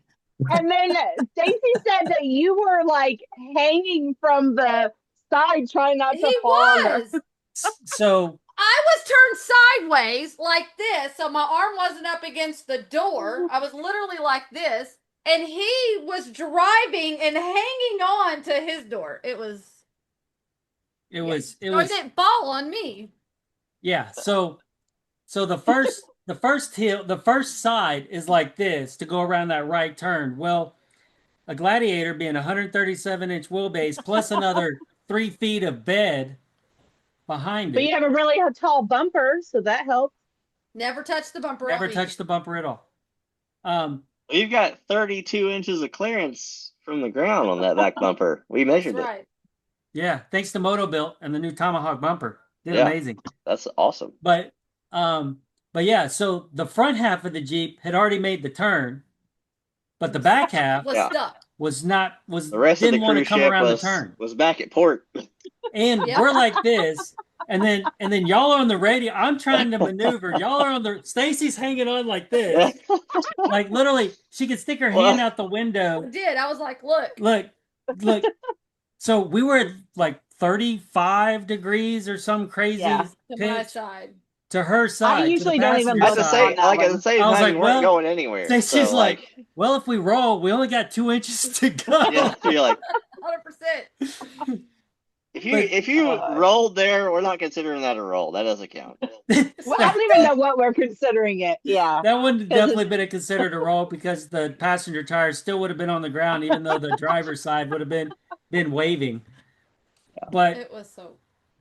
And then Stacy said that you were like hanging from the side, trying not to fall. So I was turned sideways like this, so my arm wasn't up against the door. I was literally like this, and he was driving and hanging on to his door. It didn't fall on me. Yeah. So the first side is like this to go around that right turn. Well, a Gladiator being 137-inch wheelbase plus another 3 feet of bed behind it. But you have a really tall bumper, so that helps. Never touched the bumper. Never touched the bumper at all. You've got 32 inches of clearance from the ground on that back bumper. We measured it. Yeah, thanks to Moto-Built and the new Tomahawk bumper. Did amazing. That's awesome. But yeah, so the front half of the Jeep had already made the turn, but the back half was stuck. The rest of the cruise ship was back at port. And we're like this, and then y'all are on the radio. I'm trying to maneuver. Y'all are on the Stacy's hanging on like this. Like literally, she could stick her hand out the window. I did. I was like, look. So we were at like 35 degrees or some crazy to my side. to her side. I usually to the don't even At look the same, on that at the same I was time, like, you weren't well, going anywhere. Stacy's So, like, well, if we roll, we only got 2 inches to go. yeah, so you're like, 100%. if you rolled there, we're not considering that a roll. That doesn't count. Well, I don't even know what we're considering it. Yeah. That wouldn't definitely been considered a roll because the passenger tires still would have been on the ground, even though the driver's side would have been waving. But it was so.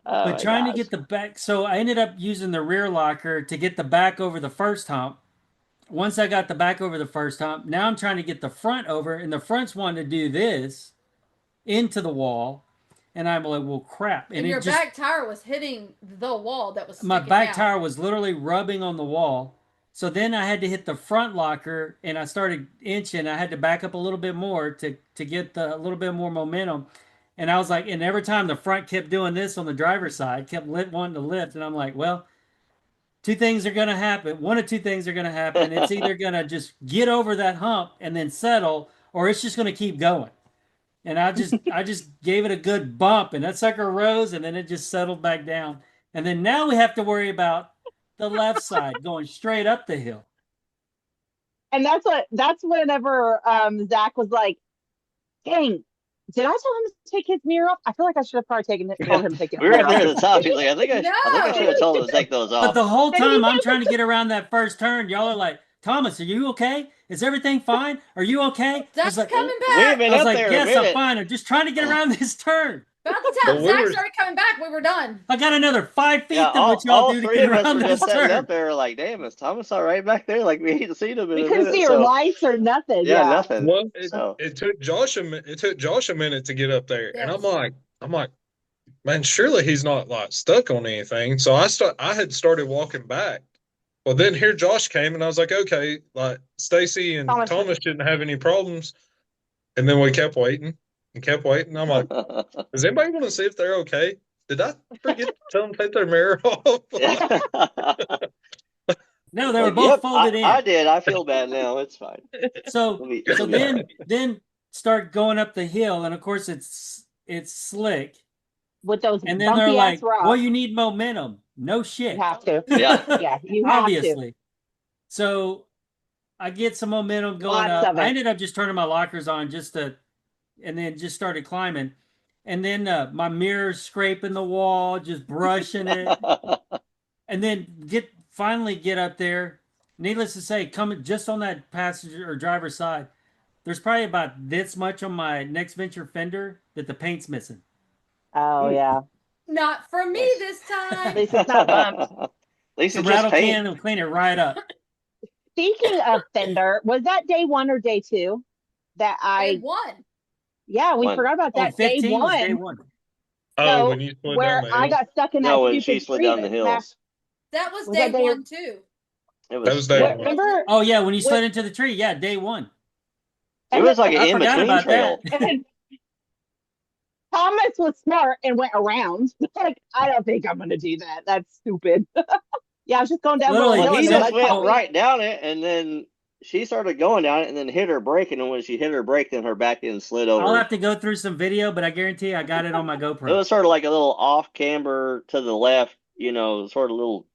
but trying to get the back, so I ended up using the rear locker to get the back over the first hump. Once I got the back over the first hump, now I'm trying to get the front over, and the front's wanting to do this into the wall. And I'm like, well, crap. And your back tire was hitting the wall that was my back out. tire was literally rubbing on the wall. So then I had to hit the front locker, and I started inching. I had to back up a little bit more to get a little bit more momentum. And I was like, and every time the front kept doing this on the driver's side, kept wanting to lift. And I'm like, well, two things are going to happen. One of two things are going to happen. It's either going to just get over that hump and then settle, or it's just going to keep going. And I just gave it a good bump, and that sucker rose, and then it just settled back down. And then now we have to worry about the left side going straight up the hill. And that's whenever Zach was like, dang, did I tell him to take his mirror off? I feel like I should have probably told him to take it off. We were there at the top. He's like, I think I should have told him to take those off. But the whole time I'm trying to get around that first turn, y'all are like, Thomas, are you okay? Is everything fine? Are you okay? Zach's like, coming back. I was like, yes, I'm fine. I'm just trying to get around this turn. About the time Zach started coming back, we were done. I got another 5 feet than what y'all do to get around this turn. Up there like, damn, is Thomas all right back there? Like, we ain't seen him in we a couldn't minute, see your lights or nothing. Yeah, nothing. Well, it took Josh a minute to get up there, and I'm like, man, surely he's not like stuck on anything. So I had started walking back. Well, then here Josh came, and I was like, okay, like Stacy and Thomas shouldn't have any problems. And then we kept waiting and kept waiting. I'm like, does anybody want to see if they're okay? Did I forget to tell them to take their mirror off? No, they were both folded in. I did. I feel bad now. It's fine. So then start going up the hill, and of course it's slick. With those and then they're like, rocks. well, you need momentum. No shit. You have to. Yeah. You have obviously. To. So I get some momentum going up. I ended up just turning my lockers on and then just started climbing. And then my mirror's scraping the wall, just brushing it. And then finally get up there. Needless to say, coming just on that passenger or driver's side, there's probably about this much on my next venture fender that the paint's missing. Oh, yeah. Not for me this time. At least it's not bumped. At least it's rattle just paint. can and clean it right up. Speaking of fender, was that day 1 or day 2? Day 1. Yeah, we forgot about that. Day 1. Day 1. So, when you slid where down the hill. I got stuck in that when she slid down the hills. That was day 1 too. That was day 1. Remember? Oh yeah, when you slid into the tree. Yeah, day 1. It was like an in-between trail. Thomas was smart and went around. Like, I don't think I'm going to do that. That's stupid. Yeah, I was just going down. He just went right down it, and then she started going down it, and then hit her brake. And then when she hit her brake, then her back end slid over. I'll have to go through some video, but I guarantee I got it on my GoPro. It was sort of like a little off camber to the left, sort of little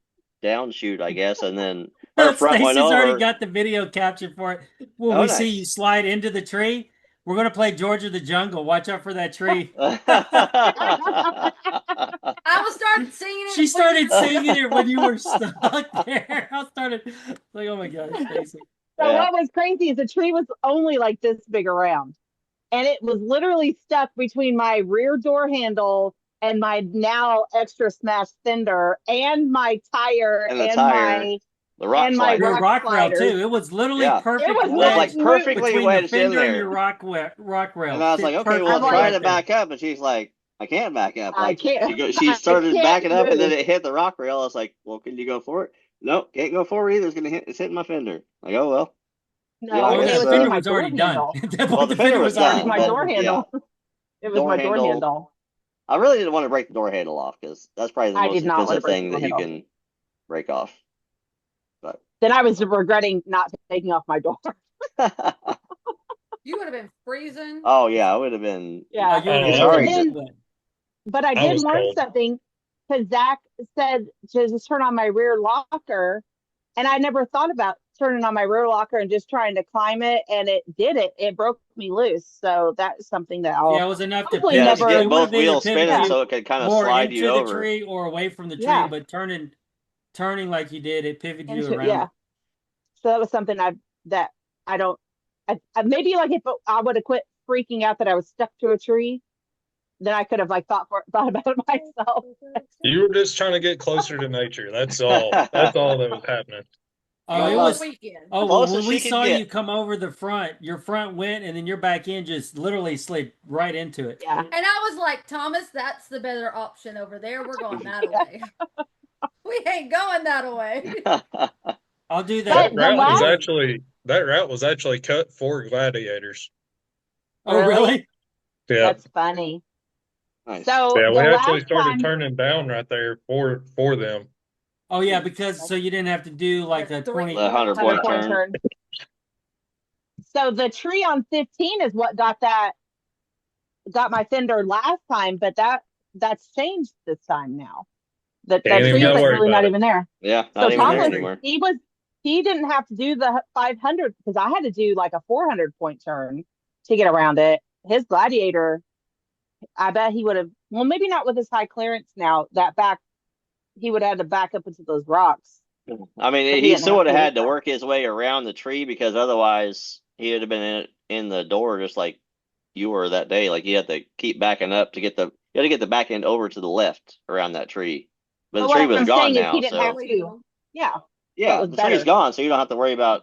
downshoot, I guess, and then her front went over. Already got the video captured for it. When we see you slide into the tree, we're going to play George of the Jungle. Watch out for that tree. I was starting singing it. She started singing it when you were stuck there. I started like, oh my gosh, Stacey. So what was crazy is the tree was only like this big around. And it was literally stuck between my rear door handle and my now extra smashed fender and my tire and my the rock and slider. Your rock rail too. It was literally perfect. It was like perfectly wedged in there. And your rock rail. And I was like, okay, well, try to back up. And she's like, I can't back up. I can't. She started backing up, and then it hit the rock rail. I was like, well, can you go for it? Nope, can't go forward either. It's hitting my fender. Like, oh well. No, the fender was already done. The fender was done. My door handle. It was my door handle. I really didn't want to break the door handle off because that's probably the most expensive thing that you can break off. But then I was regretting not taking off my door. You would have been freezing. Oh yeah, I would have been. Yeah, sorry. But I did learn something. because Zach said to just turn on my rear locker, and I never thought about turning on my rear locker and just trying to climb it, and it did it. It broke me loose. So that's something that I'll Yeah, it was enough to hopefully pivot. to never. get It would both have either wheels spinning pivoted so it could kind of more slide you into the over. tree or away from the tree, Yeah. but turning like you did, it pivoted you Into, around. yeah. So that was something I don't. Maybe like if I would have quit freaking out that I was stuck to a tree, then I could have like thought about it myself. You were just trying to get closer to nature. That's all. That's all that was happening. Oh, it Well, was. Weekend. Oh, well, closest when we she could saw get. you come over the front, your front went, and then your back end just literally slid right into it. Yeah. And I was like, Thomas, that's the better option over there. We're going that way. We ain't going that way. I'll do that. That route was actually cut for gladiators. Oh, really? Yeah. That's funny. Nice. So Yeah, the we actually last started time, turning down right there for them. Oh, yeah, because so you didn't have to do like a 20. 100-point turn. So the tree on 15 is what got my fender last time, but that's changed this time now. That Can't tree even is like worry really about not it. even there. Yeah, So not even there Thomas, anymore. he didn't have to do the 500 because I had to do like a 400-point turn to get around it. His Gladiator, I bet he would have. Well, maybe not with his high clearance now. He would have had to back up into those rocks. I mean, But he still would have to. had to work his way around the tree because otherwise he would have been in the door just like you were that day. Like you had to keep backing up to get the back end over to the left around that tree. But the tree was gone now, he didn't so have to. Yeah. yeah, so the tree's gone, so you don't have to worry about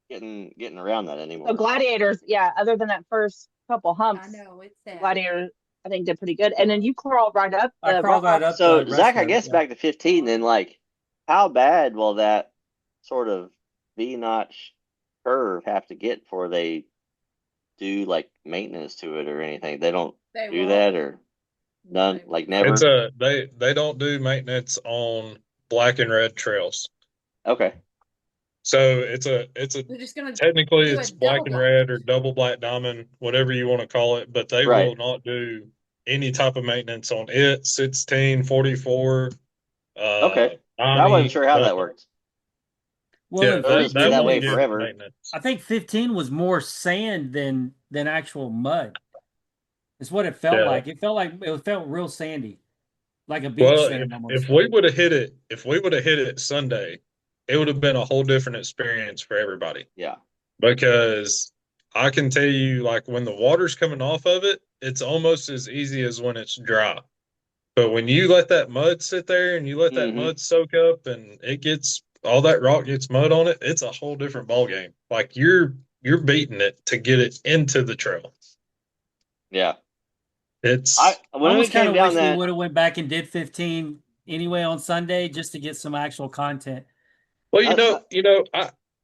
getting around that anymore. So Gladiators, yeah, other than that first couple humps, I know, it's sad. Gladiator, I think, did pretty good. And then you crawled right up. I crawled right up. So Zach, I guess back to 15, then like, how bad will that sort of V-notch curve have to get before they do like maintenance to it or anything? They don't do that or none, like never. They don't do maintenance on black and red trails. Okay. So it's technically it's black and red or double black diamond, whatever you want to call it, but they will not do any type of maintenance on it. 16, 44. Okay. 90, I wasn't sure how that worked. Well, yeah, that way forever. Maintenance. I think 15 was more sand than actual mud. It's what it felt like. It felt real sandy, like a beach sand almost. If we would have hit it Sunday, it would have been a whole different experience for everybody. Yeah. Because I can tell you, like, when the water's coming off of it, it's almost as easy as when it's dry. But when you let that mud sit there and you let that mud soak up and all that rock gets mud on it, it's a whole different ball game. Like you're beating it to get it into the trail. Yeah. I almost kind of wish we would have went back and did 15 anyway on Sunday just to get some actual content. Well,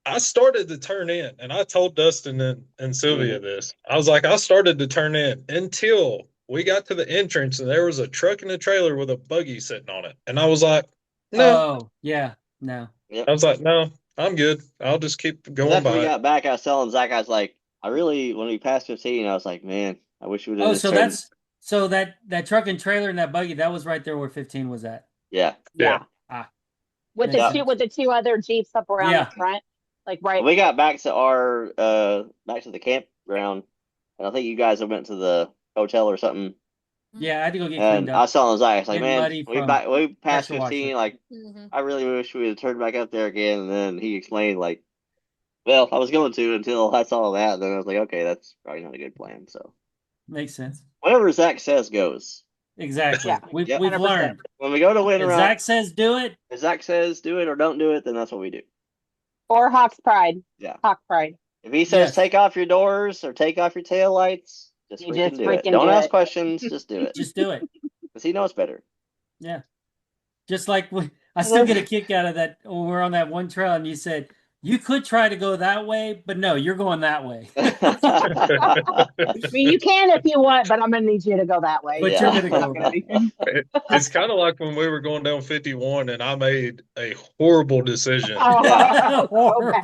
I started to turn in, and I told Dustin and Sylvia this. I was like, I started to turn in until we got to the entrance, and there was a truck and a trailer with a buggy sitting on it. And I was like, no. Oh, yeah, no. Yep. I was like, no, I'm good. I'll just keep going after by. we got back, I was telling Zach, I was like, when we passed 15, I was like, man, I wish we would have. Oh, so that truck and trailer and that buggy, that was right there where 15 was at. Yeah. With the two other Jeeps up around the front, like right. We got back to back to the campground, and I think you guys went to the hotel or something. Yeah, I had to go get cleaned up. I was telling Zach, I was like, man, we passed 15. Like, I really wish we had turned back up there again. And then he explained, like, well, I was going to until I saw that. And then I was like, okay, that's probably not a good plan. So makes sense. Whatever Zach says goes. Exactly. We've learned. When we go to Winter Rock, Zach says do it. If Zach says do it or don't do it, then that's what we do. Or Hawk's Pride. Yeah. Hawk Pride. If he says take off your doors or take off your tail lights, just freaking do it. Don't ask questions, just do it. Just do it. Because he knows better. Yeah. Just like I still get a kick out of that when we're on that one trail and you said, you could try to go that way, but no, you're going that way. I mean, you can if you want, but I'm going to need you to go that way. But you're going to go that way. It's kind of like when we were going down 51 and I made a horrible decision. Horrible.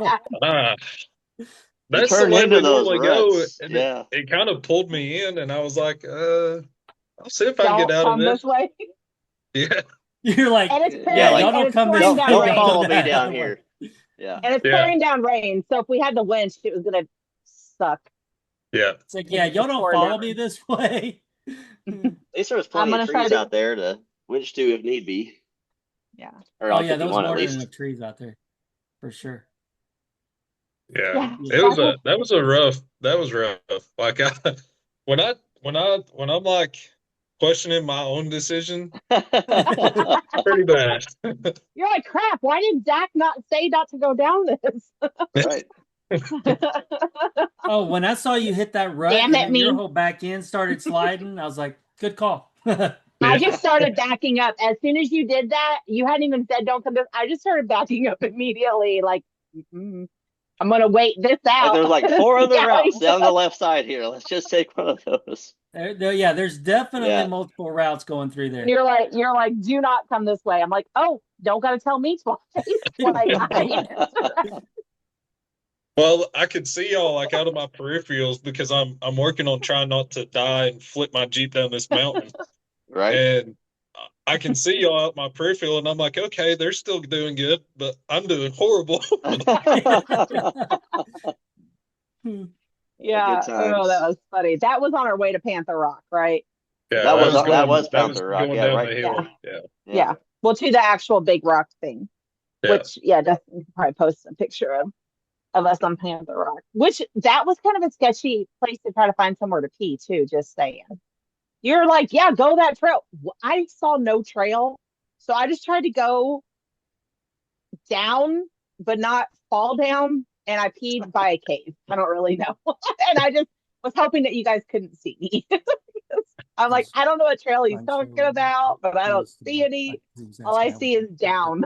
That's the way we normally go. And it kind of pulled me in, and I was like, I'll see if I can get out of this. way. Yeah. You're like, and it's pouring, yeah, like, y'all don't come this pouring way. down don't rain. follow me down here. Yeah. And it's pouring down rain. So if we had the winch, it was going to suck. Yeah. It's like, yeah, y'all don't follow me this way. At least there was plenty of trees out there to winch to if need be. Yeah. Or oh, yeah, there was at more than least. enough trees out there. For sure. Yeah. That was rough. Like when I'm like questioning my own decision, pretty bad. You're like, crap, why did Zach not say not to go down this? Right. Oh, when I saw you hit that rut and then your whole back end started sliding, I was like, good call. I just started backing up. As soon as you did that, you hadn't even said don't come this. I just started backing up immediately. Like, I'm going to wait this out. Like, there's like 4 other routes down the left side here. Let's just take one of those. Yeah, there's definitely multiple routes going through there. You're like, do not come this way. I'm like, oh, don't got to tell me twice. Well, I could see y'all like out of my peripherals because I'm working on trying not to die and flip my Jeep down this mountain. Right. And I can see y'all out my peripheral, and I'm like, okay, they're still doing good, but I'm doing horrible. Yeah. Oh, that was funny. That was on our way to Panther Rock, right? Yeah, that was Panther Rock. Yeah, right. Yeah. Well, to the actual big rock thing, which definitely probably post a picture of us on Panther Rock. Which that was kind of a sketchy place to try to find somewhere to pee too. Just saying. You're like, yeah, go that trail. I saw no trail, so I just tried to go down, but not fall down. And I peed by a cave. I don't really know. And I just was hoping that you guys couldn't see me. I'm like, I don't know what trail he's talking about, but I don't see any. All I see is down.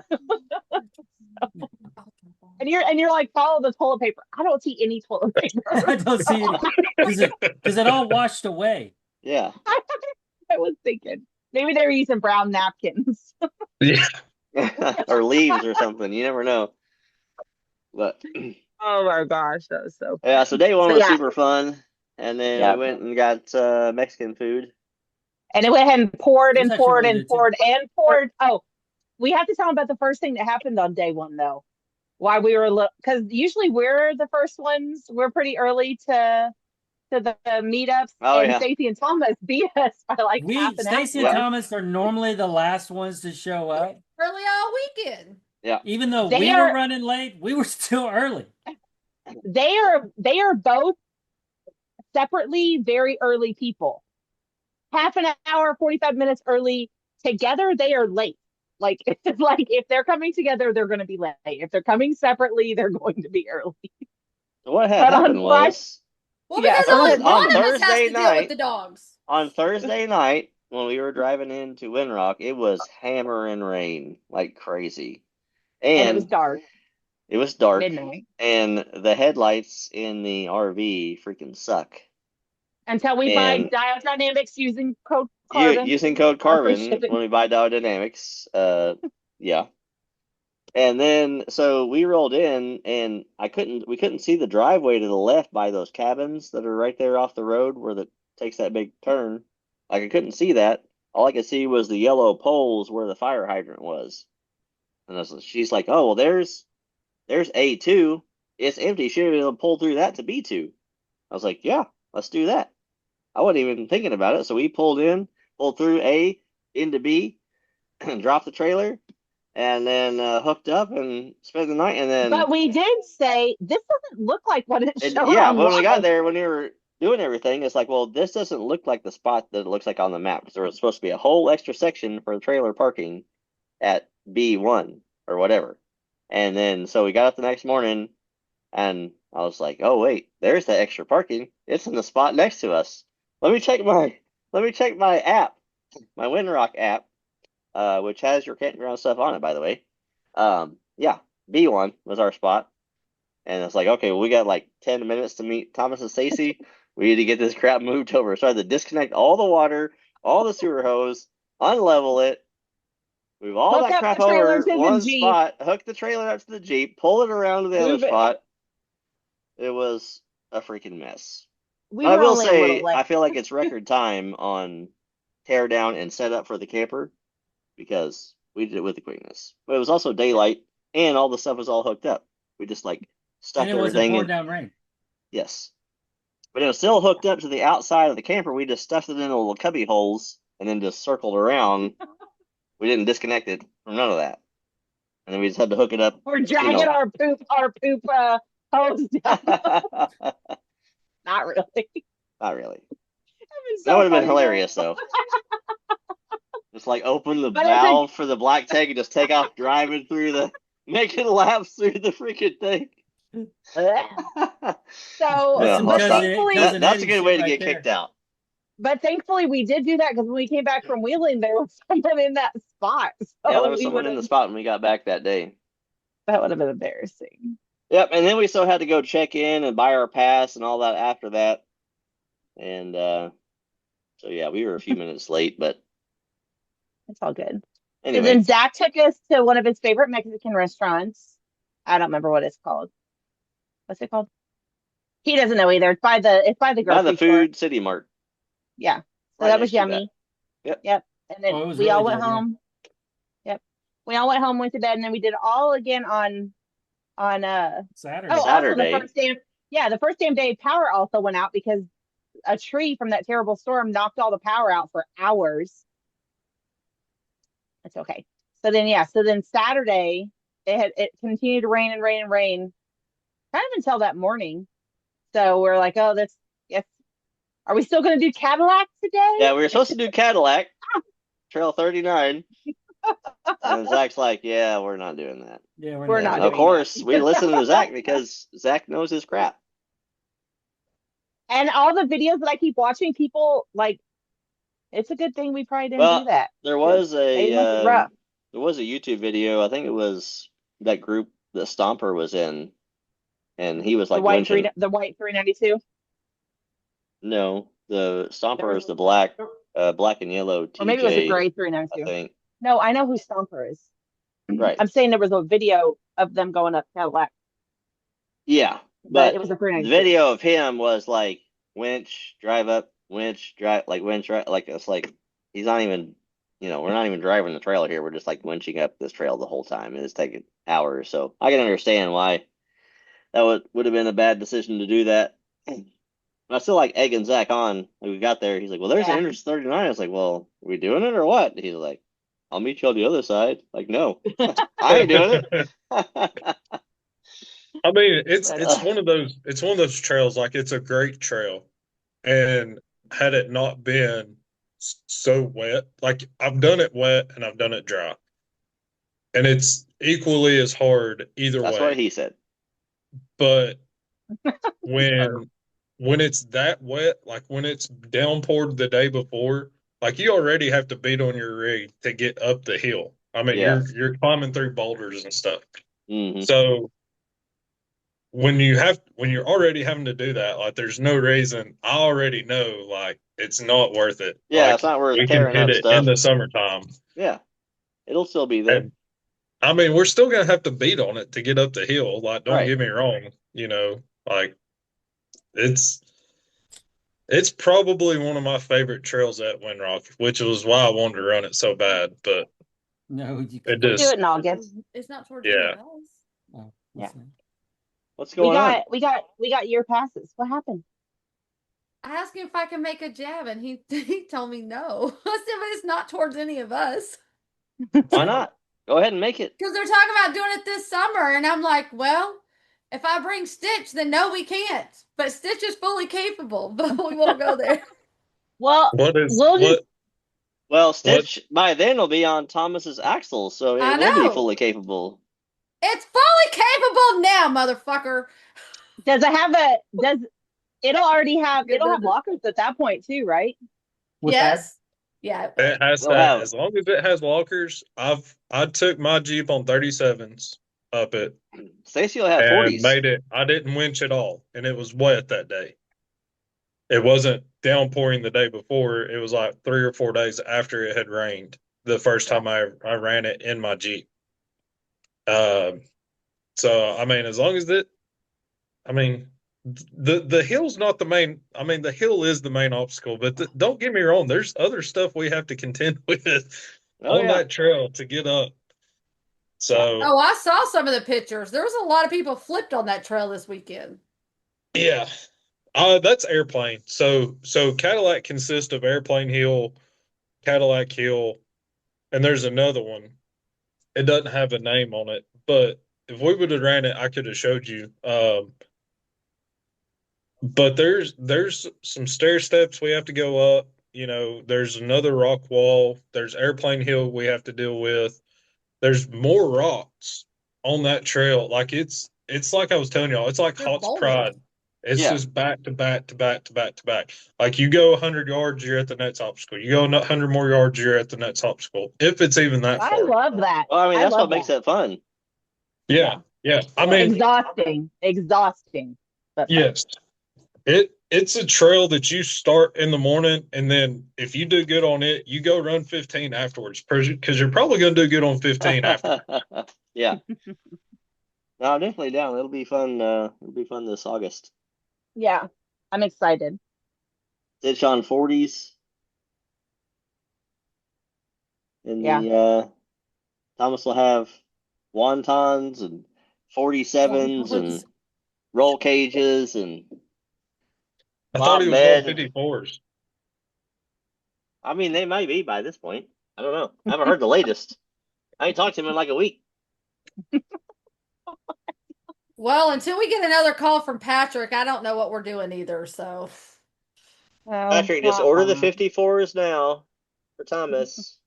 And you're like, follow the toilet paper. I don't see any toilet paper. I don't see any because it all washed away. Yeah. I was thinking maybe they were using brown napkins. Yeah. Or leaves or something. You never know. But oh my gosh, that was so funny. Yeah, so day one was super fun. And then we went and got Mexican food. And it went ahead and poured and poured and poured and poured. Oh, we have to tell them about the first thing that happened on day one, though. Why we were because usually we're the first ones. We're pretty early to the meetups. Oh, and Stacy and Thomas beat us by like half an hour. Stacy and Thomas are normally the last ones to show up. Early all weekend. Yeah. Even though we were running late, we were still early. They are both separately very early people. Half an hour, 45 minutes early. Together, they are late. Like if they're coming together, they're going to be late. If they're coming separately, they're going to be early. What happened was, because on Thursday night, with the dogs. On Thursday night, when we were driving into Windrock, it was hammering rain like crazy, and it was dark. It was dark, midnight, and the headlights in the RV freaking suck. Until we buy Diodynamics using code Carbon. Using code Carbon when we buy Diodynamics. Yeah. And then so we rolled in, and we couldn't see the driveway to the left by those cabins that are right there off the road where it takes that big turn. Like, I couldn't see that. All I could see was the yellow poles where the fire hydrant was. And she's like, "Oh, well, there's A2. It's empty. Should be able to pull through that to B2." I was like, "Yeah, let's do that." I wasn't even thinking about it. So we pulled through A into B, and dropped the trailer, and then hooked up and spent the night. And then, but we did say this doesn't look like what it showed. Yeah, when we got there, when we were doing everything, it's like, well, this doesn't look like the spot that it looks like on the map, because there was supposed to be a whole extra section for trailer parking at B1 or whatever. And then so we got up the next morning, and I was like, "Oh wait, there's the extra parking. It's in the spot next to us. Let me check my app, my Windrock app, which has your campground stuff on it, by the way." Yeah, B1 was our spot. And it's like, okay, well, we got like 10 minutes to meet Thomas and Stacy. We need to get this crap moved over. So I had to disconnect all the water, all the sewer hose, unlevel it, move all that crap over one spot, hook the trailer up to the Jeep, pull it around to the other spot. It was a freaking mess. I will say, I feel like it's record time on tear down and set up for the camper, because We did it with the quickness, but it was also daylight, and all the stuff was all hooked up. We just like stuck and it wasn't everything pouring in. down rain. Yes, but it was still hooked up to the outside of the camper. We just stuffed it in little cubby holes and then just circled around. We didn't disconnect it from none of that, and then we just had to hook it up. We're dragging our poop hose down. Not really. Not really. So that would have been hilarious, though. Just like open the valve for the black tank and just take off driving through making laps through the freaking thing. So, but thankfully, that's a good way to get kicked out. But thankfully, we did do that because when we came back from wheeling, there was someone in that spot. So yeah, there was someone in the spot when we got back that day. That would have been embarrassing. Yep, and then we still had to go check in and buy our pass and all that after that. And so, yeah, we were a few minutes late, but it's all good. Anyway. So then Zach took us to one of his favorite Mexican restaurants. I don't remember what it's called. What's it called? He doesn't know either. It's by the grocery Food City Mart. Yeah. So right, that was yummy. Yep. And then we really all went home. Yeah. Yep. We all went home, went to bed, and then we did it all again on Saturday. Oh, Saturday. Also the first damn day power also went out because a tree from that terrible storm knocked all the power out for hours. That's okay. So then Saturday it continued to rain and rain and rain kind of until that morning. So we're like, oh, yes. Are we still going to do Cadillac today? Yeah, we were supposed to do Cadillac, Trail 39. And Zach's like, yeah, we're not doing that. Yeah, we're not. Of course, we listen to Zach because Zach knows his crap. And all the videos that I keep watching, people like, it's a good thing we probably didn't do that. There was a YouTube video. I think it was that group that Stomper was in, and he was like the white 392. No, the Stomper is the black and yellow TJ. Or maybe it was a gray 392. I think. No, I know who Stomper is. Right. I'm saying there was a video of them going up Cadillac. Yeah, but it was a 392. The video of him was like winch, drive up, winch, drive, like winch, right? Like it's like he's not even, we're not even driving the trailer here. We're just like winching up this trail the whole time. And it's taking hours. So I can understand why that would have been a bad decision to do that. I still like egging Zach on. Like we got there, he's like, "Well, there's an Interest 39." I was like, "Well, are we doing it or what?" He's like, "I'll meet you on the other side." Like, no, I ain't doing it. I mean, it's one of those trails. Like, it's a great trail, and had it not been so wet, like I've done it wet and I've done it dry, and it's equally as hard either way. That's what he said. But when it's that wet, like when it's downpoured the day before, like you already have to beat on your rig to get up the hill. I mean, you're climbing through boulders and stuff. Mm-hmm. So when you're already having to do that, like there's no reason. I already know, like it's not worth it. Yeah, like, it's not worth we tearing can hit up it stuff in the summertime. Yeah, it'll still be there. And, I mean, we're still gonna have to beat on it to get up the hill. Like, don't Right. get me wrong. Like it's probably one of my favorite trails at Windrock, which was why I wanted to run it so bad. But no, you can do it in August. It's not towards yeah. Oh, yeah. What's going on? We got year passes. What happened? I asked him if I can make a jab, and he told me no. I said, but it's not towards any of us. Why not? Go ahead and make it. Because they're talking about doing it this summer, and I'm like, well, if I bring Stitch, then no, we can't. But Stitch is fully capable, but we won't go there. Well, Stitch by then will be on Thomas's axle, so it will be fully capable. It's fully capable now, motherfucker. It'll have lockers at that point too, right? Yes. Yeah. It has to have, as long as it has lockers. I took my Jeep on 37s up it. Stacy will have 40s. Made it. I didn't winch at all, and it was wet that day. It wasn't downpouring the day before. It was like 3 or 4 days after it had rained. The first time I ran it in my Jeep. So I mean, as long as the hill's not the main. I mean, the hill is the main obstacle, but don't get me wrong. There's other stuff we have to contend with on that trail to get up. So oh, I saw some of the pictures. There was a lot of people flipped on that trail this weekend. Yeah. That's Airplane. So Cadillac consists of Airplane Hill, Cadillac Hill, and there's another one. It doesn't have a name on it, but if we would have ran it, I could have showed you. But there's some stair steps we have to go up. You know, there's another rock wall. There's Airplane Hill we have to deal with. There's more rocks on that trail. Like it's like I was telling y'all, it's like Hawk's Pride. It's just back to back to back to back to back. Like you go 100 yards, you're at the next obstacle. You go 100 more yards, you're at the next obstacle. If it's even that far. I love that. Well, I mean, that's what makes it fun. Yeah. I mean, exhausting. But yes, it's a trail that you start in the morning, and then if you do good on it, you go run 15 afterwards because you're probably going to do good on 15 after. Yeah. No, I'm definitely down. It'll be fun. It'll be fun this August. Yeah, I'm excited. Ditch on 40s. And the Thomas will have wontons and 47s and roll cages and I thought he was going 54s. I mean, they might be by this point. I don't know. I haven't heard the latest. I ain't talked to him in like a week. Well, until we get another call from Patrick, I don't know what we're doing either. So, Patrick, just order the 54s now for Thomas.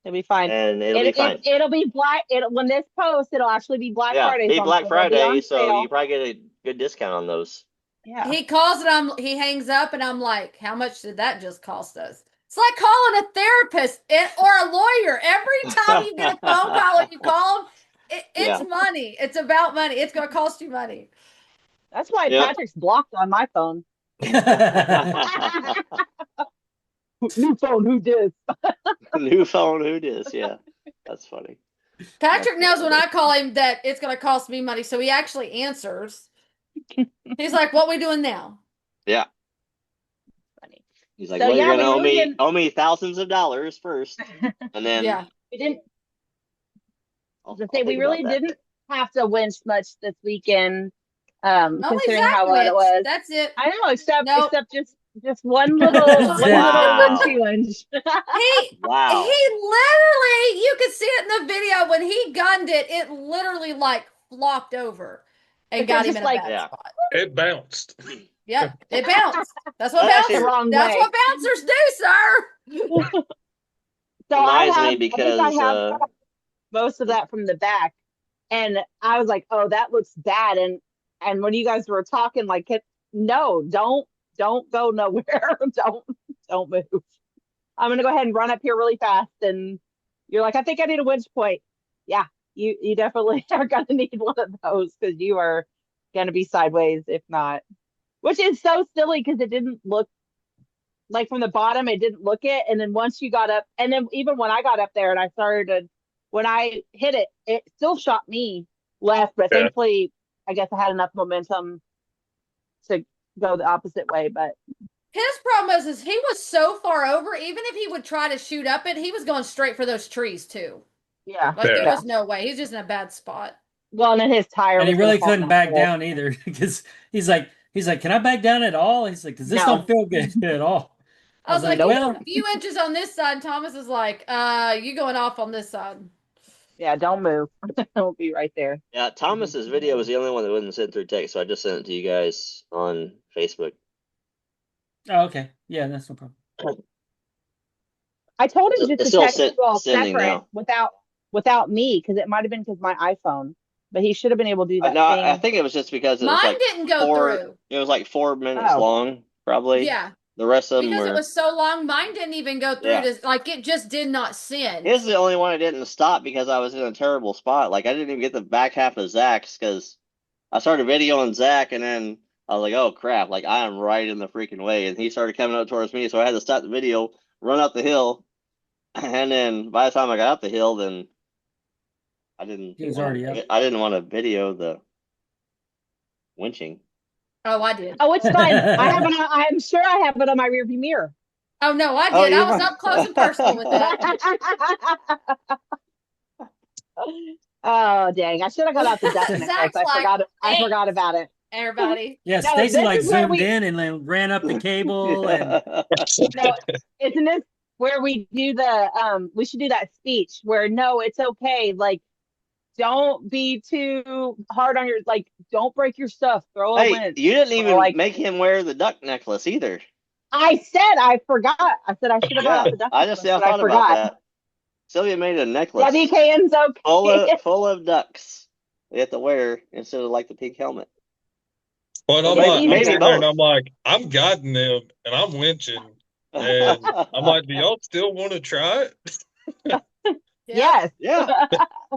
It'll be fine. And it'll be fine. It'll be black. When this posts, it'll actually be Black Friday. Yeah, be Black Friday, so you probably get a good discount on those. Yeah. He calls and he hangs up, and I'm like, how much did that just cost us? It's like calling a therapist or a lawyer. Every time you get a phone call and you call them, it's money. It's about money. It's going to cost you money. That's why Patrick's blocked on my phone. New phone, who dis? New phone, who dis? Yeah, that's funny. Patrick knows when I call him that it's going to cost me money, so he actually answers. He's like, "What we doing now?" Yeah. Funny. He's like, "Well, you're going to owe me thousands of dollars first, and then we didn't." We really didn't have to winch much this weekend, considering how hard it was. That's it. I know, except just one little winchy winch. He literally, you could see it in the video when he gunned it. It literally like flopped over and got him in a bad spot. It bounced. Yep, it bounced. That's what what bouncers do, sir. So I have most of that from the back, and I was like, "Oh, that looks bad." And when you guys were talking, like, no, don't go nowhere. don't move. I'm gonna go ahead and run up here really fast. And you're like, I think I need a winch point. Yeah, you definitely are gonna need one of those because you are gonna be sideways if not. Which is so silly because it didn't look like from the bottom. It didn't look it, and then once you got up, and then even when I got up there and I started, when I hit it, it still shot me left. But thankfully, I guess I had enough momentum to go the opposite way. But his problem is he was so far over, even if he would try to shoot up it, he was going straight for those trees too. Yeah. Like there was no way. He's just in a bad spot. Well, and then his tire. And he really couldn't back down either because he's like, can I back down at all? He's like, because this don't feel good at all. I was like, well, a few inches on this side. And Thomas is like, you going off on this side. Yeah, don't move. I'll be right there. Yeah, Thomas's video was the only one that wasn't sent through text, so I just sent it to you guys on Facebook. Oh, okay. Yeah, that's no problem. I told him just to text you all separate without me, because it might have been because my iPhone, but he should have been able to do that. No, I think it was just because mine didn't go through. It was like 4 minutes long, probably. Yeah. The rest of them because it was so long, mine didn't even go through. Like it just did not send. His is the only one I didn't stop because I was in a terrible spot. Like I didn't even get the back half of Zach's because I started videoing Zach and then I was like, oh crap, like I am right in the freaking way. And he started coming up towards me, so I had to stop the video, run up the hill, and then by the time I got up the hill, then I didn't. He was already up. I didn't want to video the winching. Oh, I did. Oh, it's fine. I'm sure I have it on my rearview mirror. Oh no, I did. I was up close and personal with that. Oh dang! I should have got out the duck necklace. I forgot about it. Everybody. Yeah, No, Stacy like this is where zoomed in and then ran up the cable and No, isn't this where we do the we should do that speech where no, it's okay. Like, don't be too hard on your, like, don't break your stuff. Throw a Hey, winch. you didn't even like, make him wear the duck necklace either. I said I forgot. I said I should have got out the duck I necklace, just now but I thought about forgot. that. Sylvia made a necklace WKN's okay. full of ducks. They have to wear instead of like the pink helmet. But Well, I'm like, maybe I'm sitting there and both. I'm like, I'm guiding them and I'm winching. And I'm like, do y'all still want to try it? Yes. Yeah.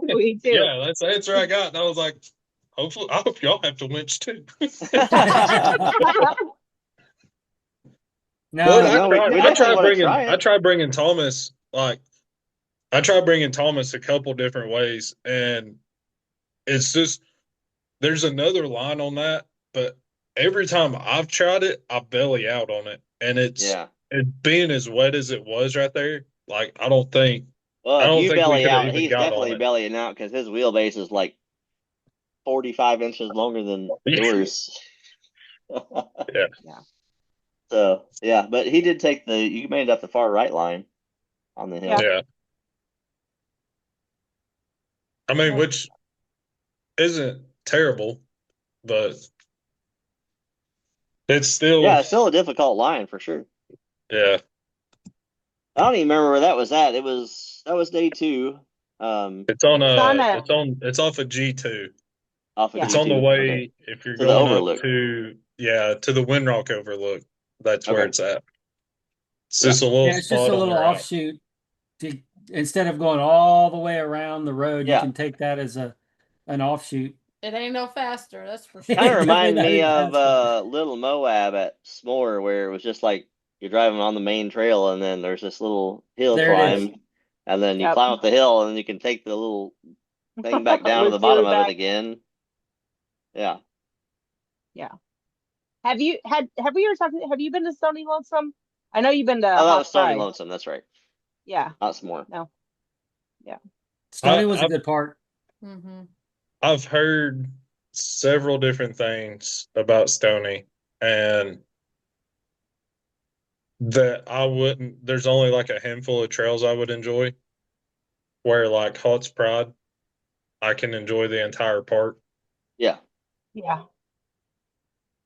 We do. Yeah, that's the answer I got. And I was like, hopefully, I hope y'all have to winch too. no, I tried bringing Thomas. Like, I tried bringing Thomas a couple different ways, and it's just there's another line on that. But every time I've tried it, I belly out on it, and it being as wet as it was right there. Like, I don't think. Well, I don't if you think we belly could have out, even he's got on definitely it. bellying out because his wheelbase is like 45 inches longer than yours. Yeah. So yeah, but he did take you made it up the far right line on the hill. Yeah. I mean, which isn't terrible, but it's still it's still a difficult line for sure. Yeah. I don't even remember where that was at. That was day 2. It's on it's off of G2. Off of it's G2. On the way if you're to going the up to the Windrock Overlook. That's where it's at. It's just a little it's just a little offshoot. Instead of going all the way around the road, you can take that as an offshoot. It ain't no faster, that's for sure. Kind of reminded me of Little Moab at S'more, where it was just like you're driving on the main trail and then there's this little hill climb, and then you climb up the hill and then you can take the little thing back down to the bottom of it again. Yeah. Have you been to Stony Lonesome? I know you've been to that was Stony Lonesome, that's right. Yeah. Not S'more. No. Yeah. Stony was a good part. Mm-hmm. I've heard several different things about Stony, and that there's only like a handful of trails I would enjoy, where like Hot's Pride, I can enjoy the entire park. Yeah.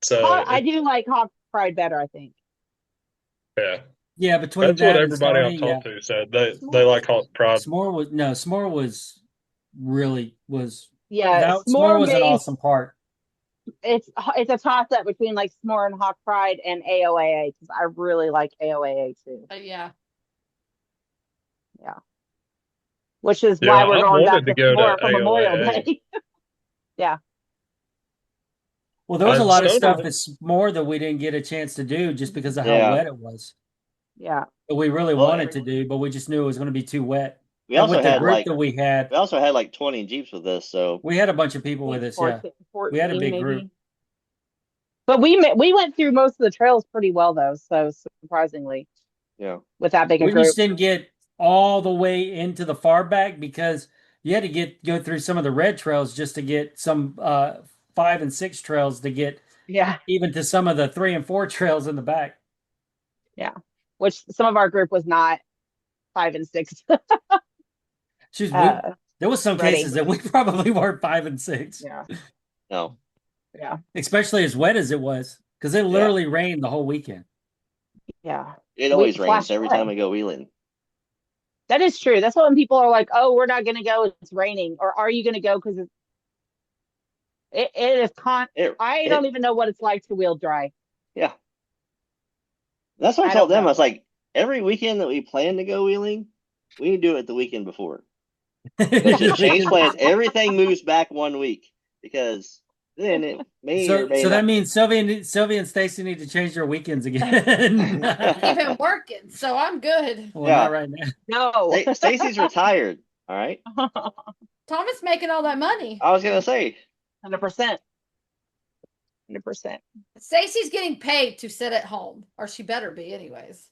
So I do like Hot's Pride better, I think. Yeah, between that's what everybody I've talked to said. They like Hot's Pride. S'more was really S'more was an awesome part. It's a toss up between like S'more and Hot Pride and AOAA because I really like AOAA too. Yeah. Which is why we're going back to S'more for Memorial Day. Yeah. Well, there was a lot of stuff at S'more that we didn't get a chance to do just because of how wet it was. Yeah. That we really wanted to do, but we just knew it was going to be too wet. We also had we also had like 20 Jeeps with us, so we had a bunch of people with us. 14, we had a big group. But we went through most of the trails pretty well though, so surprisingly. Yeah. With that big a group. We just didn't get all the way into the far back because you had to go through some of the red trails just to get some 5 and 6 trails to get even to some of the 3 and 4 trails in the back. Yeah. Which some of our group was not 5 and 6. There was some cases that we probably weren't 5 and 6. Yeah. No. Yeah. Especially as wet as it was, because it literally rained the whole weekend. Yeah. It always rains every time we go wheeling. That is true. That's when people are like, "Oh, we're not going to go. It's raining." Or are you going to go because it is I don't even know what it's like to wheel dry. Yeah. That's what I told them. I was like, every weekend that we plan to go wheeling, we do it the weekend before. They just change plans. Everything moves back 1 week because then it may so that means Sylvia and Stacy need to change their weekends again. I've been working, so I'm good. Well, not right now. No. Stacy's retired. All right. Thomas making all that money. I was gonna say 100%. 100%. Stacy's getting paid to sit at home, or she better be, anyways.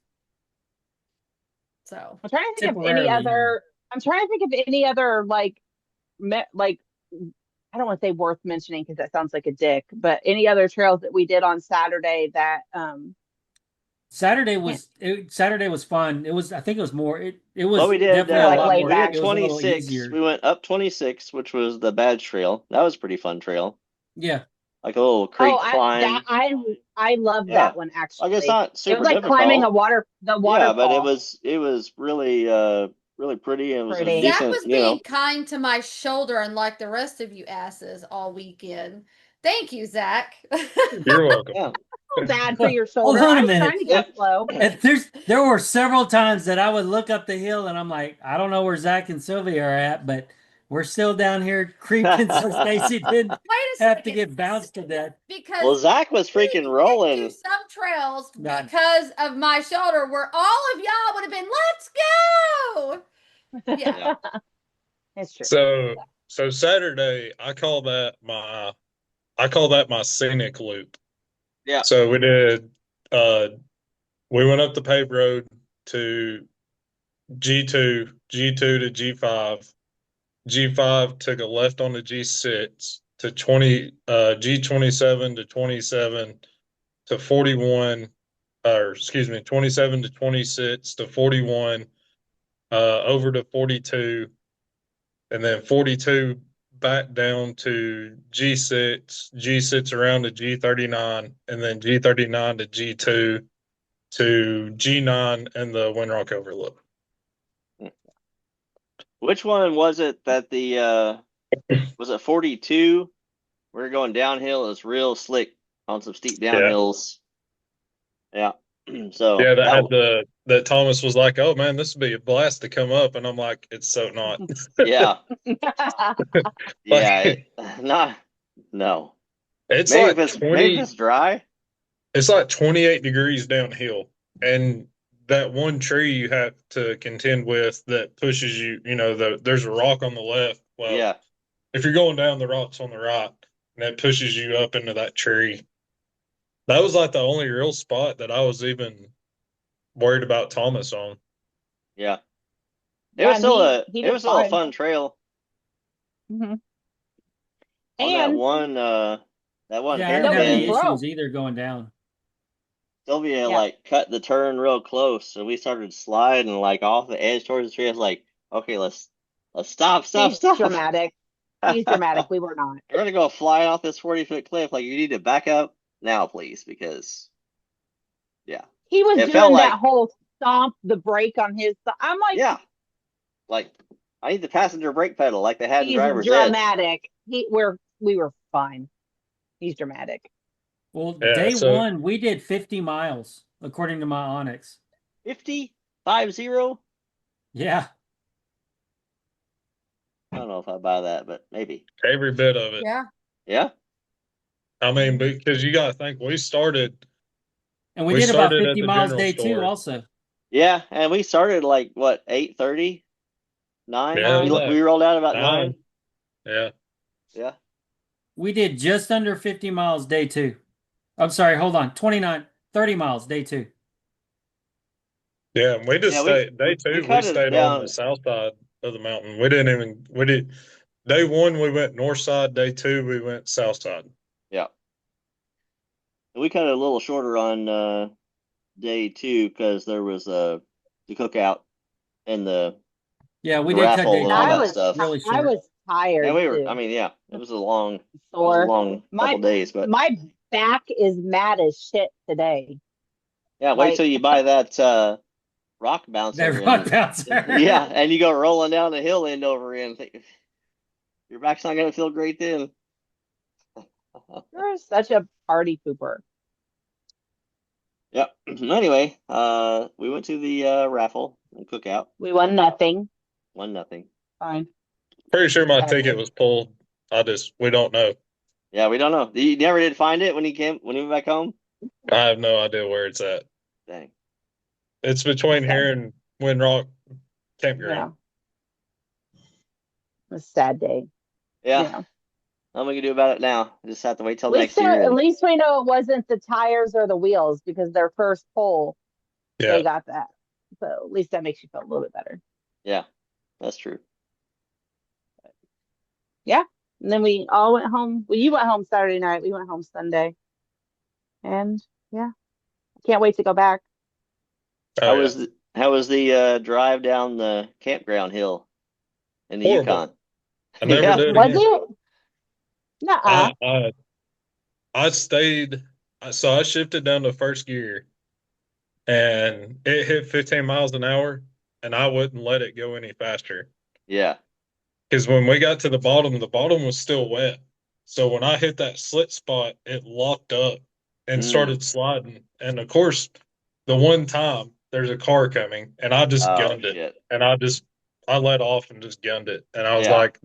So I'm trying to think of any other. I'm trying to think of any other like I don't want to say worth mentioning because that sounds like a dick, but any other trails that we did on Saturday that Saturday was fun. It was, I think it was more, it was well, we did, definitely a lot more. we did it was a little 26. easier. We went up 26, which was the badge trail. That was a pretty fun trail. Yeah. Like a little creek climb. I love that one actually. Like it's not super it was like difficult. climbing the waterfall. Yeah, but it was really really pretty, and it was a decent, Zach was being kind to my shoulder, unlike the rest of you asses all weekend. Thank you, Zach. You're welcome. Yeah. Bad for your shoulder. Hold on a I'm minute. trying to go slow. There were several times that I would look up the hill and I'm like, I don't know where Zach and Sylvia are at, but we're still down here creeping, so Stacy didn't have to get bounced to death. Because Zach was freaking rolling. Some trails because of my shoulder, where all of y'all would have been, let's go. Yeah, it's true. So Saturday, I call that my scenic loop. Yeah. So we did. We went up the paved road to G2 to G5. G5 took a left on the G6 to G27 to 27 to 41, or excuse me, 27 to 26 to 41, over to 42, and then 42 back down to G6 around to G39, and then G39 to G2 to G9 and the Windrock Overlook. Which one was it that was it 42? We were going downhill. It was real slick on some steep downhills. Yeah. So yeah, that Thomas was like, "Oh man, this would be a blast to come up," and I'm like, "It's so not." Yeah. Yeah. No. It's maybe like maybe if it's dry. It's like 28 degrees downhill, and that one tree you have to contend with that pushes you. You know, there's a rock on the left. Well, yeah. If you're going down, the rock's on the right, and that pushes you up into that tree. That was like the only real spot that I was even worried about Thomas on. Yeah. It was still a fun trail. Mm-hmm. On that one I didn't have any issues either going down. Sylvia like cut the turn real close, so we started sliding like off the edge towards the tree. I was like, okay, let's stop. He's dramatic. He's dramatic. We were not. We're gonna go fly off this 40-foot cliff. Like, you need to back up now, please, because he was doing that whole stomp the brake on his. I'm like, like I need the passenger brake pedal like they had in driver's ed. He's dramatic. We were fine. He's dramatic. Well, day one we did 50 miles according to my Onyx. 50? Yeah. I don't know if I buy that, but maybe. Every bit of it. Yeah. Yeah. I mean, because you got to think we started. And we did about 50 miles day two also. Yeah, and we started like, what, 8:30? 9? Yeah, we rolled out about 9. Yeah. Yeah. We did just under 50 miles day two. I'm sorry, hold on. 30 miles day two. Yeah, we just stayed day two. We stayed on the south side of the mountain. Day one we went north side. Day two we went south side. Yeah. We cut it a little shorter on day two because there was the cookout and the we did cut day two. I was tired. Yeah, we were. Too. I mean, it was a long couple days, but my back is mad as shit today. Yeah, wait till you buy that rock bouncer. That rock bouncer. Yeah, and you go rolling down the hill end over end. Your back's not gonna feel great then. You're such a party pooper. Yep. Anyway, we went to the raffle and cookout. We won nothing. Fine. Pretty sure my ticket was pulled. We don't know. Yeah, we don't know. You never did find it when you went back home? I have no idea where it's at. Dang. It's between here and Windrock Campground. Yeah. A sad day. Yeah. What am I gonna do about it now? I just have to wait till next year. At least we know it wasn't the tires or the wheels because their first pull, they got that. So at least that makes you feel a little bit better. Yeah, that's true. Yeah. And then we all went home. Well, you went home Saturday night. We went home Sunday. And yeah, can't wait to go back. How was the drive down the campground hill in the Yukon? I never did. Was it? Nuh-uh. I stayed. So I shifted down to first gear, and it hit 15 miles an hour, and I wouldn't let it go any faster. Yeah. Because when we got to the bottom was still wet. So when I hit that slit spot, it locked up and started sliding. And of course, the one time there's a car coming, and I just gunned it. And I let off and just gunned it. And I was like,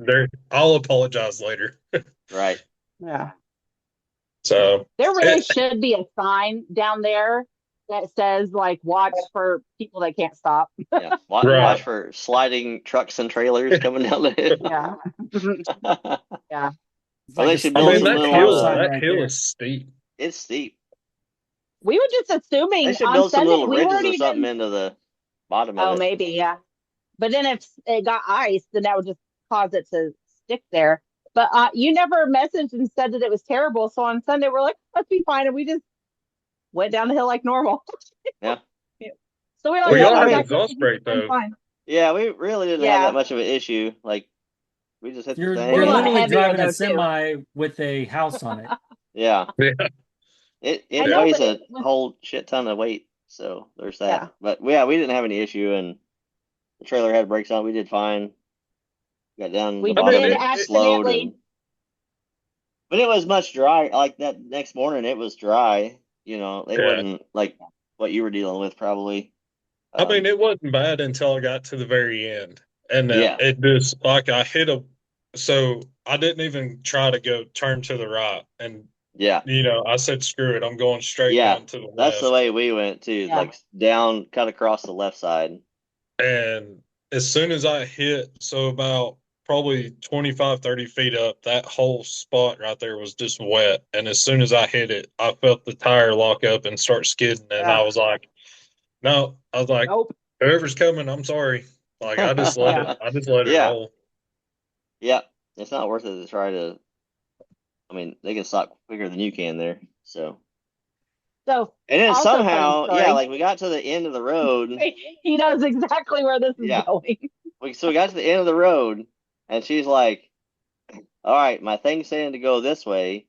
I'll apologize later. Right. Yeah. So there really should be a sign down there that says like watch for people that can't stop. Yeah. Watch for sliding trucks and trailers coming down the hill. Yeah. Yeah. Well, they should build some little that hill is steep. It's steep. We were just assuming they should build some little ridges or something into the bottom of it. Oh, maybe, yeah. But then if it got ice, then that would just cause it to stick there. But you never messaged and said that it was terrible. So on Sunday, we're like, let's be fine. And we just went down the hill like normal. Yeah. So we're like, we all had exhaust brake, though. Fine. Yeah, we really didn't have that much of an issue. Like, we just hit the thing. We're literally driving a semi with a house on it. Yeah. It weighs a whole shit ton of weight. So there's that. Yeah. But yeah, we didn't have any issue. And the trailer had brakes on. We did fine. Got down the bottom and slowed. But it was much dry. Like that next morning, it was dry. You know, it wasn't like what you were dealing with probably. I mean, it wasn't bad until I got to the very end. And then it just, like, I hit so I didn't even try to turn to the right. And, you know, I said, screw it. I'm going straight down to the left. That's the way we went, too. Yeah. Like, down, cut across the left side. And as soon as I hit, so about probably 25, 30 feet up, that whole spot right there was just wet. And as soon as I hit it, I felt the tire lock up and start skidding. And I was like, no, I was like, whoever's coming, I'm sorry. Like, I just let it roll. Yeah. It's not worth it to try to, I mean, they can stop quicker than you can there. So. And then somehow, like we got to the end of the road. He knows exactly where this is going. So we got to the end of the road, and she's like, all right, my thing's saying to go this way.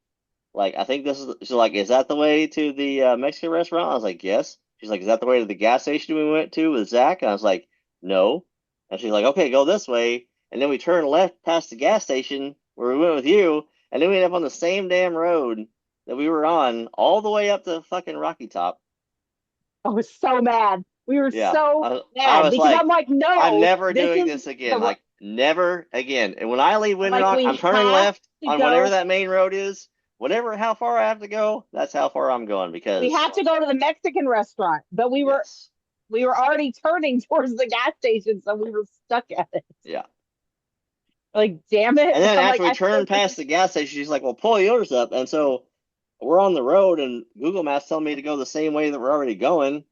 Like, I think this is, she's like, is that the way to the Mexican restaurant? I was like, yes. She's like, is that the way to the gas station we went to with Zach? And I was like, no. And she's like, okay, go this way. And then we turned left past the gas station where we went with you, and then we ended up on the same damn road that we were on all the way up to fucking Rocky Top. I was so mad. We were so mad because like, I'm like, no, I'm never doing this again. Like, never again. And when I leave Windrock, I'm turning left on whatever that main road is. Whatever, how far I have to go, that's how far I'm going because we had to go to the Mexican restaurant, but we were already turning towards the gas station, so we were stuck at it. Yeah. Like, damn it. And then after we turned past the gas station, she's like, well, pull yours up. And so we're on the road and Google Maps telling me to go the same way that we're already going.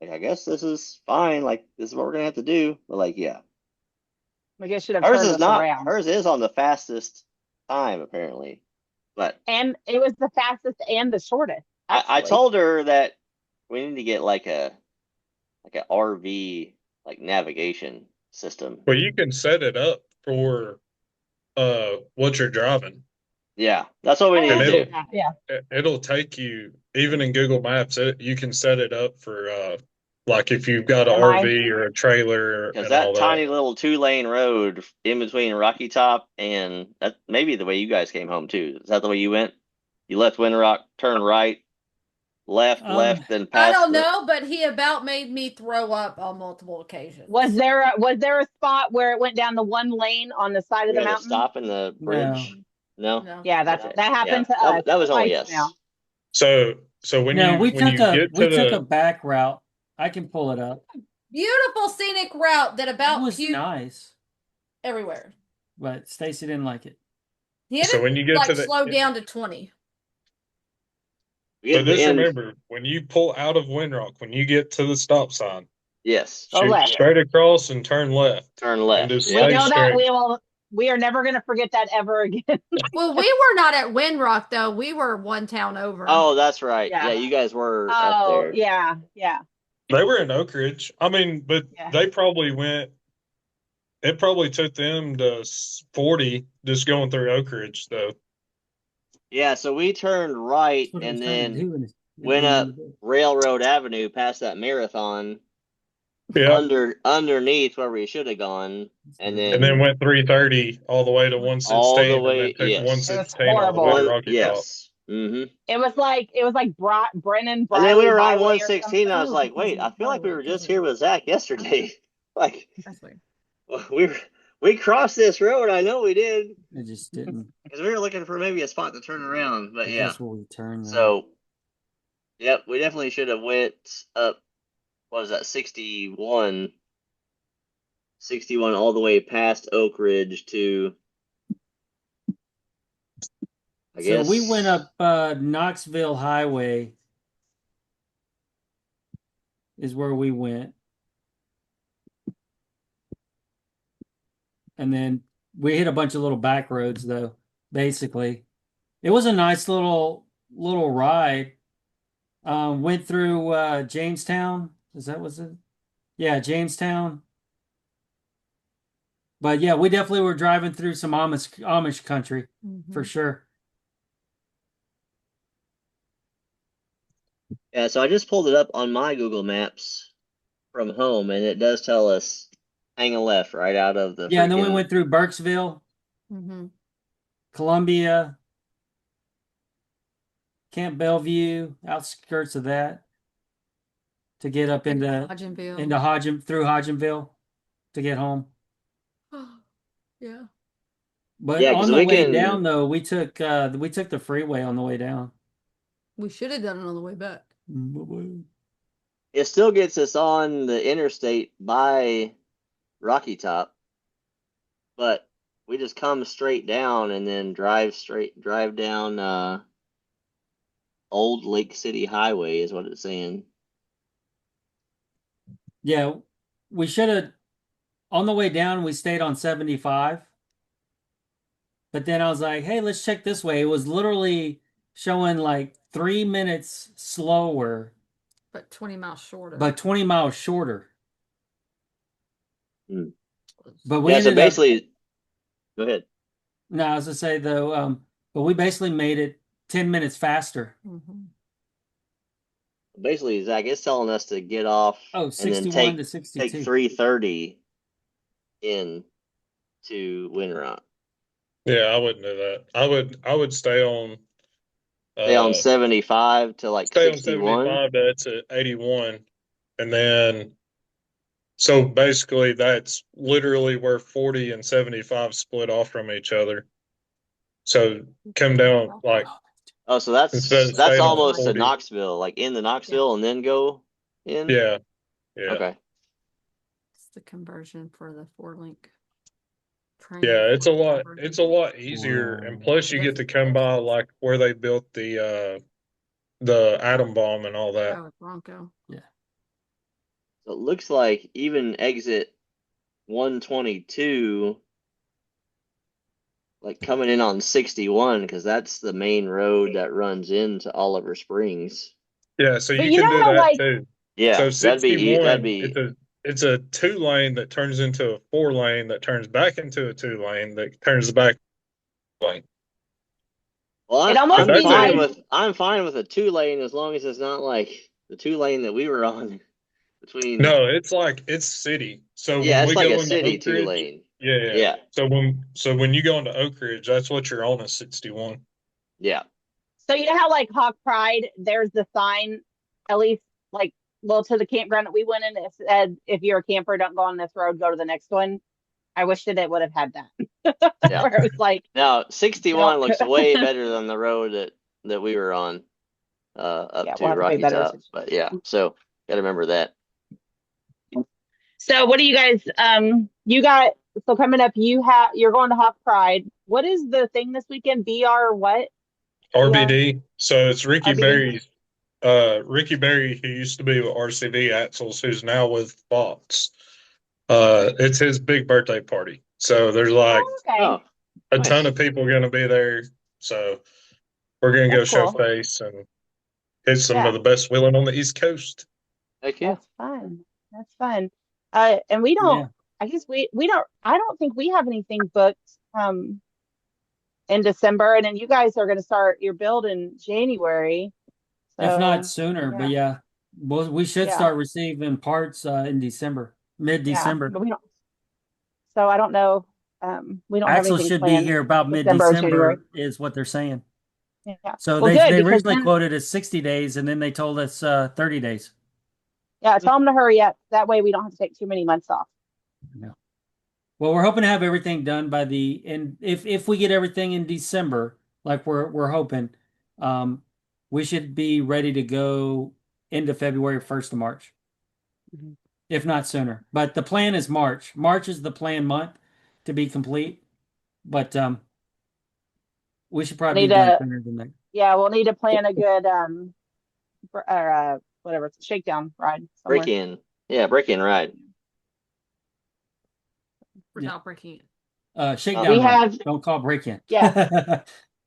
Like, I guess this is fine. Like, this is what we're going to have to do. But like, yeah. I guess should have turned us around. Hers is on the fastest time, apparently. And it was the fastest and the shortest. I told her that we need to get like an RV like navigation system. Well, you can set it up for what you're driving. Yeah, that's what we need to do. Yeah, it'll take you even in Google Maps. You can set it up for like if you've got an RV or a trailer. Because that tiny little 2-lane road in between Rocky Top and that maybe the way you guys came home too. Is that the way you went? You left Windrock, turn right, left, then past. I don't know, but he about made me throw up on multiple occasions. Was there a spot where it went down the one lane on the side of the mountain? Stop in the bridge. No. Yeah, that happened to us. That was only yes. Now. So when we took a back route. I can pull it up. Beautiful scenic route that about was nice everywhere. But Stacy didn't like it. So when you get to slow down to 20. So just remember, when you pull out of Windrock, when you get to the stop sign, Yes. Straight across and turn left. Turn left. And just we know that we are never going to forget that ever again. Well, we were not at Windrock though. We were one town over. Oh, that's right. Yeah, you guys were up there. Yeah. They were in Oak Ridge. I mean, but they probably went. It probably took them to 40 just going through Oak Ridge, though. Yeah, so we turned right and then went up Railroad Avenue past that marathon. Yeah. Underneath where we should have gone, and then went 330 all the way to 116, all the way, and then took 116 all the way to Rocky Top. Mm-hmm. It was like Brennan. And then we were on 116. And I was like, wait, I feel like we were just here with Zach yesterday. Like, we crossed this road. I know we did. It just didn't. Because we were looking for maybe a spot to turn around, but yeah. That's where we turned. So, yep, we definitely should have went up. What was that? 61 all the way past Oak Ridge to. I guess. So we went up Knoxville Highway. Is where we went. And then we hit a bunch of little back roads, though. Basically, it was a nice little ride. Went through Jamestown. Was it? Yeah, Jamestown. But yeah, we definitely were driving through some Amish country for sure. Yeah, so I just pulled it up on my Google Maps from home, and it does tell us hang a left right out of the. Yeah, and then we went through Burkesville, Columbia, Camp Bellevue, outskirts of that, to get up into through Hodgenville to get home. Yeah. But on the way down, though, we took the freeway on the way down. We should have done it on the way back. It still gets us on the interstate by Rocky Top, but we just come straight down and then drive down Old Lake City Highway is what it's saying. Yeah, we should have. On the way down, we stayed on 75. But then I was like, hey, let's check this way. It was literally showing like 3 minutes slower. But 20 miles shorter. But we ended up... Go ahead. No, I was going to say, though, but we basically made it 10 minutes faster. Basically, Zach, it's telling us to get off 61 and then to 62. Take 330 in to Windrock. Yeah, I wouldn't do that. I would stay on 75 to like 61. 75 to 81. And then so basically that's literally where 40 and 75 split off from each other. So come down like so that's almost to Knoxville, like in the Knoxville and then go in. Yeah. Okay. It's the conversion for the 4-link. Yeah, it's a lot easier, and plus you get to come by like where they built the atom bomb and all that. Oh, Bronco. Yeah. So it looks like even exit 122, like coming in on 61, because that's the main road that runs into Oliver Springs. Yeah, so you can do that too. Yeah, so 61, it's a 2-lane that turns into a 4-lane that turns back into a 2-lane that turns back lane. Well, I'm fine with a 2-lane as long as it's not like the 2-lane that we were on between. No, it's city. So yeah, when it's we like go a city 2-lane. Yeah. So when you go into Oak Ridge, that's what you're on, a 61. Yeah. So you know how like Hawk Pride, there's the sign, at least like. Well, to the campground that we went in, it said, if you're a camper, don't go on this road, go to the next one. I wish that it would have had that. Yeah. Where it was like, now 61 looks way better than the road that we were on up to Rocky Top. But yeah, so got to remember that. So what do you guys, so coming up, you're going to Hawk Pride. What is the thing this weekend? BR what? RBD. So it's Ricky Berry's Ricky Berry, who used to be with RCV Axles, who's now with Fox. It's his big birthday party. So there's like a ton of people going to be there. So we're going to go show face and hit some of the best wheeling on the East Coast. Heck yeah. That's fun. That's fun. And we don't, I guess I don't think we have anything booked in December. And then you guys are going to start your build in January. So, if not sooner, but we should start receiving parts in December, mid-December. But we don't. So I don't know. We don't have Axle anything should planned be here about mid-December is what they're saying. Yeah. So they originally quoted us 60 days, and then they told us 30 days. Yeah, tell them to hurry up. That way we don't have to take too many months off. No. Well, we're hoping to have everything done by the end. If we get everything in December, like we're hoping, we should be ready to go into February, 1st of March, if not sooner. But the plan is March. March is the planned month to be complete. But we should probably be done sooner than that. Yeah, we'll need to plan a good whatever, it's a shakedown ride. Break in. Yeah, break in ride. We're not breaking shakedown. Don't call break in. Yeah.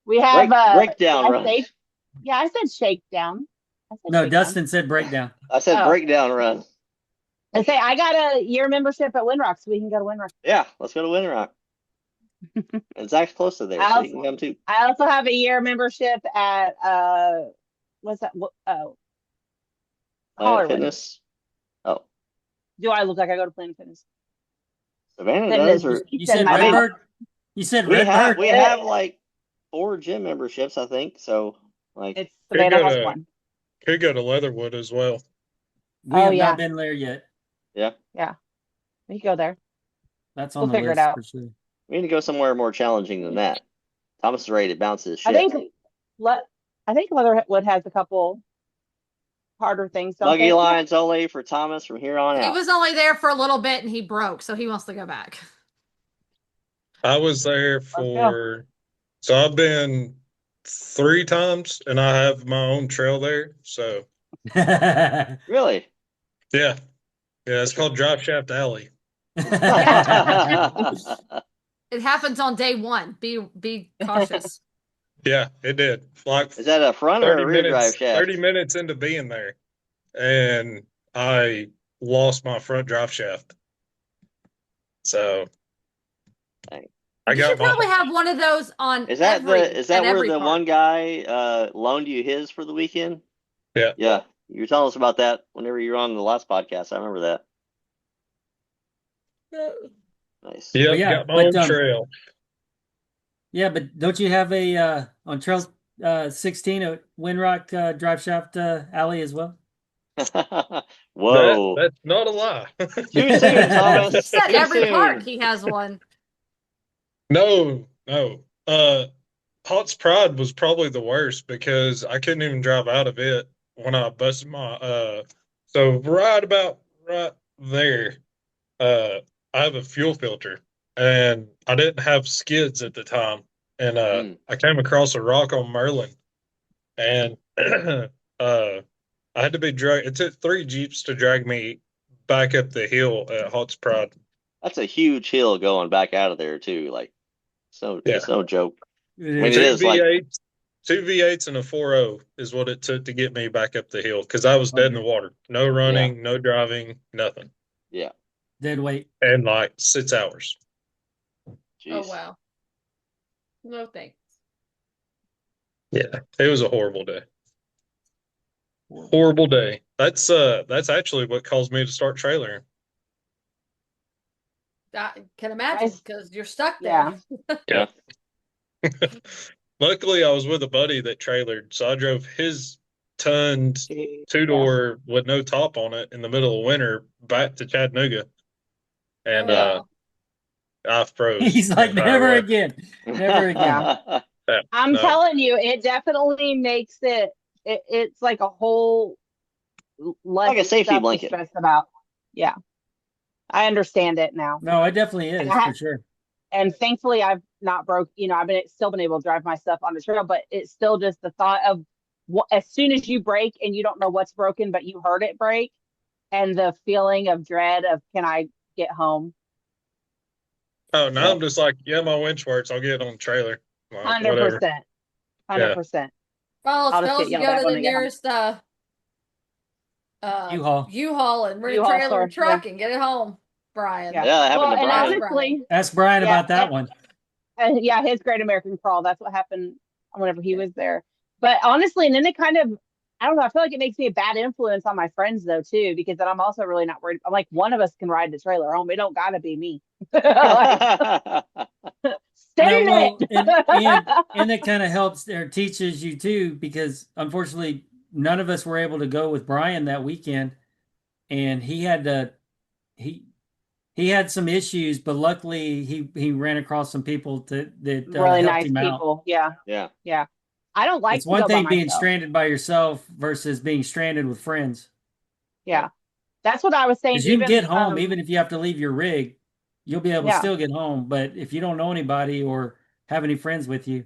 We have breakdown run. I said shakedown. No, Dustin said breakdown. I said breakdown run. I say I got a year membership at Windrock, so we can go to Windrock. Yeah, let's go to Windrock. And Zach's close to there, so you can come too. I also have a year membership at what's that? Planet Fitness. Oh. Do I look like I go to Planet Fitness? Savannah does, or you said Redbird? You said Redbird? We have like 4 gym memberships, I think. So like it's Savannah has one. Could go to Leatherwood as well. We have not been there yet. Yeah. Yeah. We can go there. That's on the figure list it out. for sure. We need to go somewhere more challenging than that. Thomas is ready to bounce his shit. I think Leatherwood has a couple harder things. Buggy lines only for Thomas from here on out. He was only there for a little bit and he broke, so he wants to go back. I was there so I've been 3 times and I have my own trail there. So really? Yeah. Yeah, it's called Drop Shaft Alley. It happens on day 1. Be cautious. Yeah, it did. Like, is that a front or a rear drive shaft? 30 minutes into being there, and I lost my front drive shaft. So you should probably have one of those on. Is that where the one guy loaned you his for the weekend? Yeah. Yeah. You were telling us about that whenever you were on the last podcast. I remember that. Nice. Yeah, got my own trail. Yeah, but don't you have a on Trail 16 at Windrock drive shaft alley as well? Whoa, that's not a lie. Too soon, Thomas. He said every park he has one. No. Hot's Pride was probably the worst because I couldn't even drive out of it when I busted my so right there, I have a fuel filter and I didn't have skids at the time. And I came across a rock on Merlin and I had to be dragged. It took 3 Jeeps to drag me back up the hill at Hot's Pride. That's a huge hill going back out of there too. Like, it's no joke. I mean, it is like 2 V8s and a 4.0 is what it took to get me back up the hill because I was dead in the water. No running, no driving, nothing. Yeah. Dead weight. And like 6 hours. Jeez. Oh, wow. No thanks. Yeah, it was a horrible day. Horrible day. That's actually what caused me to start trailering. I can imagine because you're stuck there. Yeah. Luckily, I was with a buddy that trailered, so I drove his tonned 2-door with no top on it in the middle of winter back to Chattanooga, and I froze. He's like, never again, never again. I'm telling you, it definitely makes it. It's like a whole like a safety blanket. Stress about. Yeah, I understand it now. No, it definitely is for sure. And thankfully, I've not broke. I've still been able to drive my stuff on the trail, but it's still just the thought of as soon as you brake and you don't know what's broken, but you heard it break, and the feeling of dread of, can I get home? Oh, now I'm just like, yeah, my winch works. I'll get it on the trailer. Like, 100%. 100%. Fellas, you go to the nearest U-Haul and rent a trailer or truck and get it home, Brian. Yeah, that happened to Brian. Honestly, ask Brian about that one. Yeah, his Great American Crawl. That's what happened whenever he was there. But honestly, and then it kind of, I don't know, I feel like it makes me a bad influence on my friends though too, because then I'm also really not worried. I'm like, one of us can ride the trailer home. It don't gotta be me. Stay in it. And it kind of helps or teaches you too, because unfortunately none of us were able to go with Brian that weekend, and he had some issues, but luckily he ran across some people that really helped nice him people. out. Yeah. I don't like. It's one thing being stranded by yourself versus being stranded with friends. Yeah, that's what I was saying. Because you can get home even if you have to leave your rig, you'll be able to still get home. But if you don't know anybody or have any friends with you,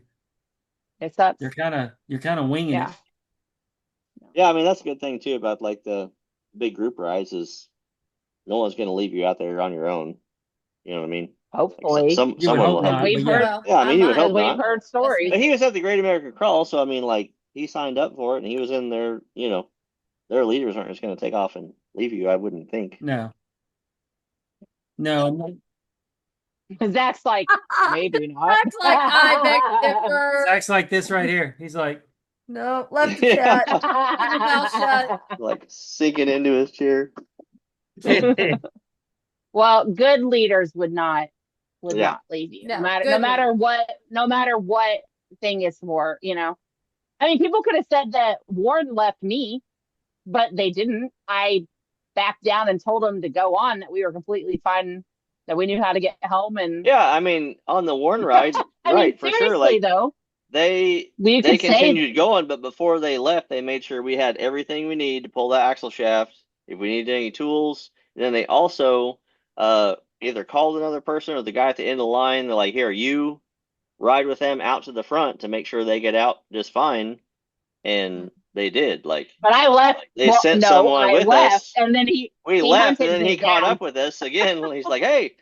it sucks. You're kind of winging it. Yeah, I mean that's a good thing too about like the big group rides is no one's going to leave you out there on your own. You know what I mean? Hopefully, someone will help. We've heard. Yeah, I mean, you would hope we've heard stories. But he was at the Great American Crawl, so I mean, like he signed up for it, and he was in there. You know, their leaders aren't just going to take off and leave you. I wouldn't think. No. Zach's like, maybe not. Zach's like, I beg to differ. Zach's like this right here. He's like, no, left it shut. Keep your mouth shut. Like sinking into his chair. Well, good leaders would not leave you. No matter what thing it's for, you know. I mean, people could have said that Warren left me, but they didn't. I backed down and told them to go on, that we were completely fine, that we knew how to get home. And yeah, I mean, on the Warren ride, right, for sure. Like though, they continued going, but before they left, they made sure we had everything we need to pull that axle shaft. If we needed any tools, and then they also either called another person or the guy at the end of the line. They're like, "Here, you ride with them out to the front to make sure they get out just fine," and they did. Like, but I left. They sent someone with us, and then we left, and then he caught up with us again. He's like, "Hey,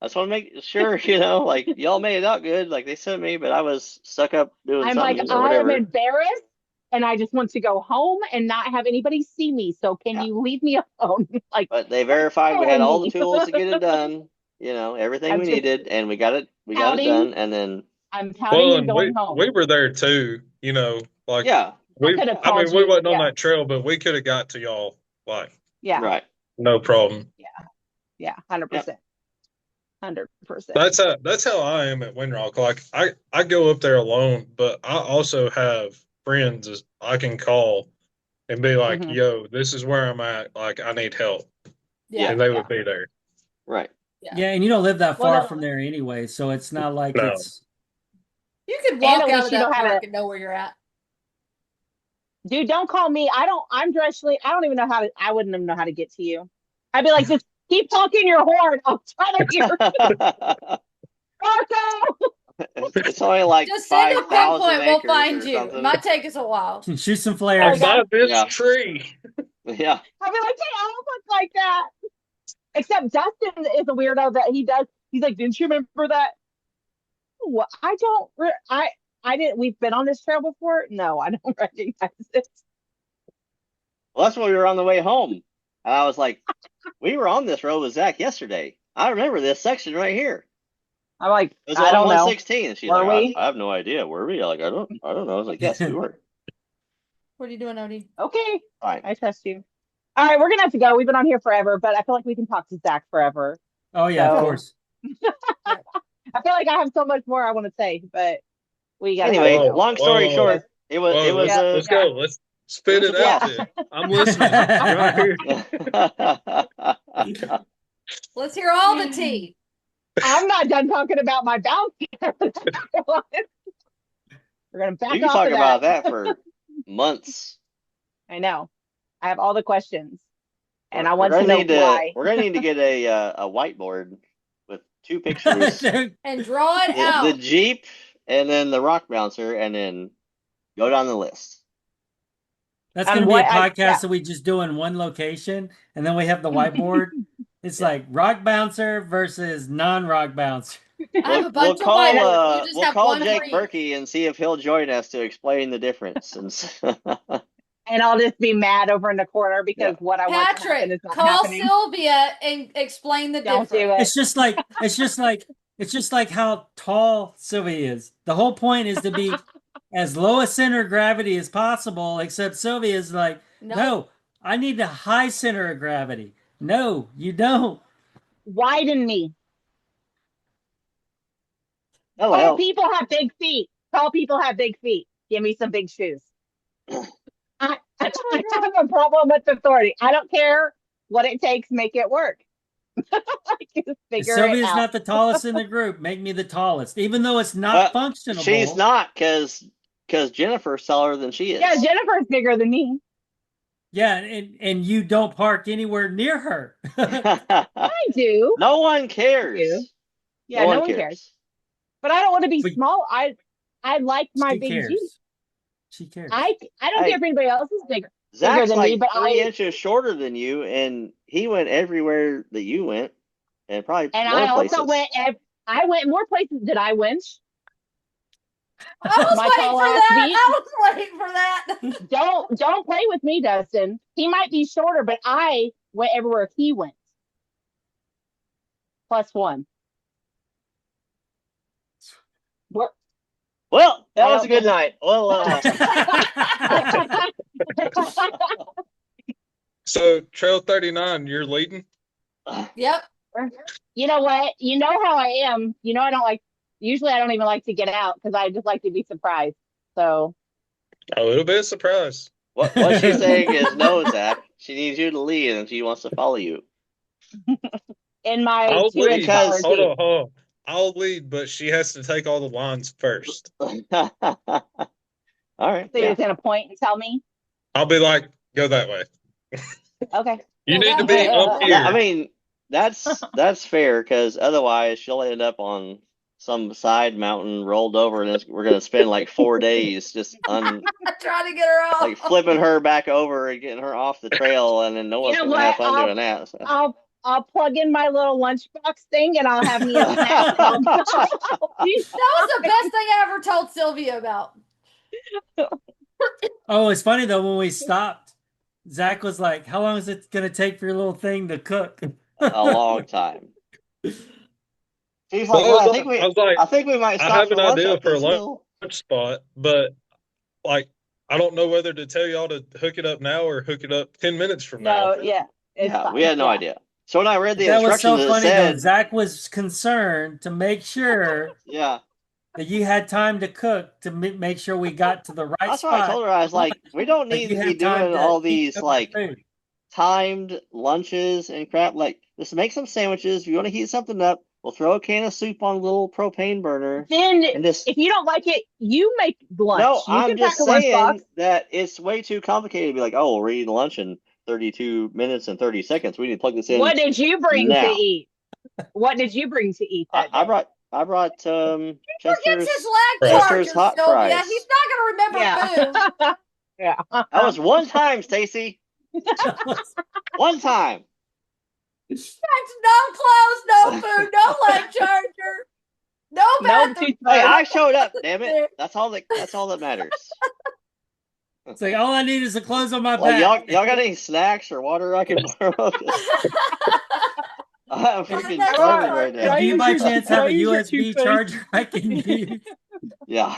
I just want to make sure, you know, like y'all made it out good. Like they sent me, but I was stuck up doing something." I'm like, I am embarrassed, and I just want to go home and not have anybody see me. So can you leave me alone? Like, but they verified we had all the tools to get it done. You know, everything we needed, and we got it done. And then I'm counting going home. We were there too. You know, like we wasn't on that trail, but we could have got to y'all. Like, right, no problem. 100%. 100%. That's how I am at Windrock. Like I go up there alone, but I also have friends I can call and be like, "Yo, this is where I'm at. Like I need help." Yeah, and they would be there. Right. Yeah, and you don't live that far from there anyway, so it's not like it's. You could walk out of that park and know where you're at. Dude, don't call me. I'm directionally. I don't even know how to. I wouldn't even know how to get to you. I'd be like, just keep talking your horn. I'll try to hear. Marco! It's only like just send a pinpoint. We'll find you. Something. It might take us a while. Shoot some flares. By this tree. Yeah. I'd be like, hey, I don't look like that. Except Dustin is a weirdo that he does. He's like, didn't you remember that? Well, I don't. I didn't. We've been on this trail before. No, I don't recognize it. Well, that's when we were on the way home, and I was like, we were on this road with Zach yesterday. I remember this section right here. I'm like, it was I don't know. 116. And she's like, I have no idea. Were we? Like, I don't know. I was like, yes, we were. What are you doing, Odie? Okay. Fine. I trust you. All right, we're gonna have to go. We've been on here forever, but I feel like we can talk to Zach forever. Oh yeah, of course. I feel like I have so much more I want to say, but we got. Anyway, long story short, it was. Let's go. Let's spit it out. Then. I'm listening right here. Let's hear all the tea. I'm not done talking about my bounce. We're gonna back off. You can talk about that for months. I know. I have all the questions, and I want to know why. We're gonna need to get a whiteboard with 2 pictures and draw it out. The Jeep, and then the rock bouncer, and then go down the list. That's going to be a podcast that we just do in one location, and then we have the whiteboard. It's like rock bouncer versus non-rock bouncer. I have a bunch of whiteboards. You We'll call Jake Berkey and see if he'll join us to explain the difference. And I'll just be mad over in the corner because what I want to happen is not happening. Call Sylvia and explain the difference. Do it. It's just like how tall Sylvia is. The whole point is to be as low a center of gravity as possible, except Sylvia is like, no, I need a high center of gravity. No, you don't. Widen me. Oh, Tall people have big feet. Tall people have big feet. Give me some big shoes. I don't have a problem with authority. I don't care what it takes. Make it work. Sylvia's not the tallest in the group. Make me the tallest, even though it's not functional. She's not because Jennifer's taller than she is. Yeah, Jennifer's bigger than me. Yeah, and you don't park anywhere near her. I do. No one cares. Yeah, no one cares. But I don't want to be small. I like my big Jeep. She cares. I don't care if anybody else is bigger. Zach's than like me, but 3 inches shorter than you, and he went everywhere that you went, and probably and more I places. Also went. I went more places. Did I winch? I was waiting for that. Don't play with me, Dustin. He might be shorter, but I went everywhere he went. +1. Well, that was a good night. Well, so Trail 39, you're leading? Yep. You know what? You know how I am. You know I don't like. Usually I don't even like to get out because I just like to be surprised. So a little bit of surprise. What she's saying is no, Zach. She needs you to lead, and she wants to follow you. In my I'll lead. Hold on. I'll lead, but she has to take all the lines first. All right. So you're going to point and tell me? I'll be like, go that way. Okay. You need to be up here. I mean, that's fair because otherwise she'll end up on some side mountain rolled over, and we're going to spend like 4 days just trying to get her off, like flipping her back over and getting her off the trail, and then no one's going to have fun doing that. So. I'll plug in my little lunchbox thing, and I'll have me a snack. That was the best thing I ever told Sylvia about. Oh, it's funny though. When we stopped, Zach was like, "How long is it going to take for your little thing to cook?" A long time. She's like, well, I think we might stop. I have an idea for a lunch spot, but like, I don't know whether to tell y'all to hook it up now or hook it up 10 minutes from now. No, yeah. We had no idea. So when I read the instructions, that was so funny. Though, Zach was concerned to make sure, that you had time to cook to make sure we got to the right spot. That's why I told her. I was like, we don't need to be doing all these like timed lunches and crap. Like, just make some sandwiches. If you want to heat something up, we'll throw a can of soup on a little propane burner. Then, if you don't like it, you make lunch. No, I'm just saying that it's way too complicated to be like, oh, we're eating lunch in 32 minutes and 30 seconds. We need to plug this in. What did you bring to eat? What did you bring to eat that day? I brought Chester's hot fries. Yeah, he's not going to remember food. Yeah. That was one time, Stacy. One time. That's no clothes, no food, no leg charger, no bathroom. Hey, I showed up. Damn it! That's all that matters. It's like all I need is the clothes on my back. Y'all got any snacks or water I can borrow? I'm freaking starving right now. Do you by chance have a USB charger I can use? Yeah.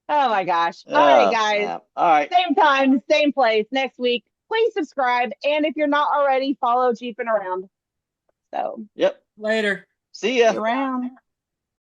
Oh my gosh. All right, guys. Snap. All right. Same time, same place next week. Please subscribe. And if you're not already, follow Jeeping Around. So. Yep. Later. See ya. Around.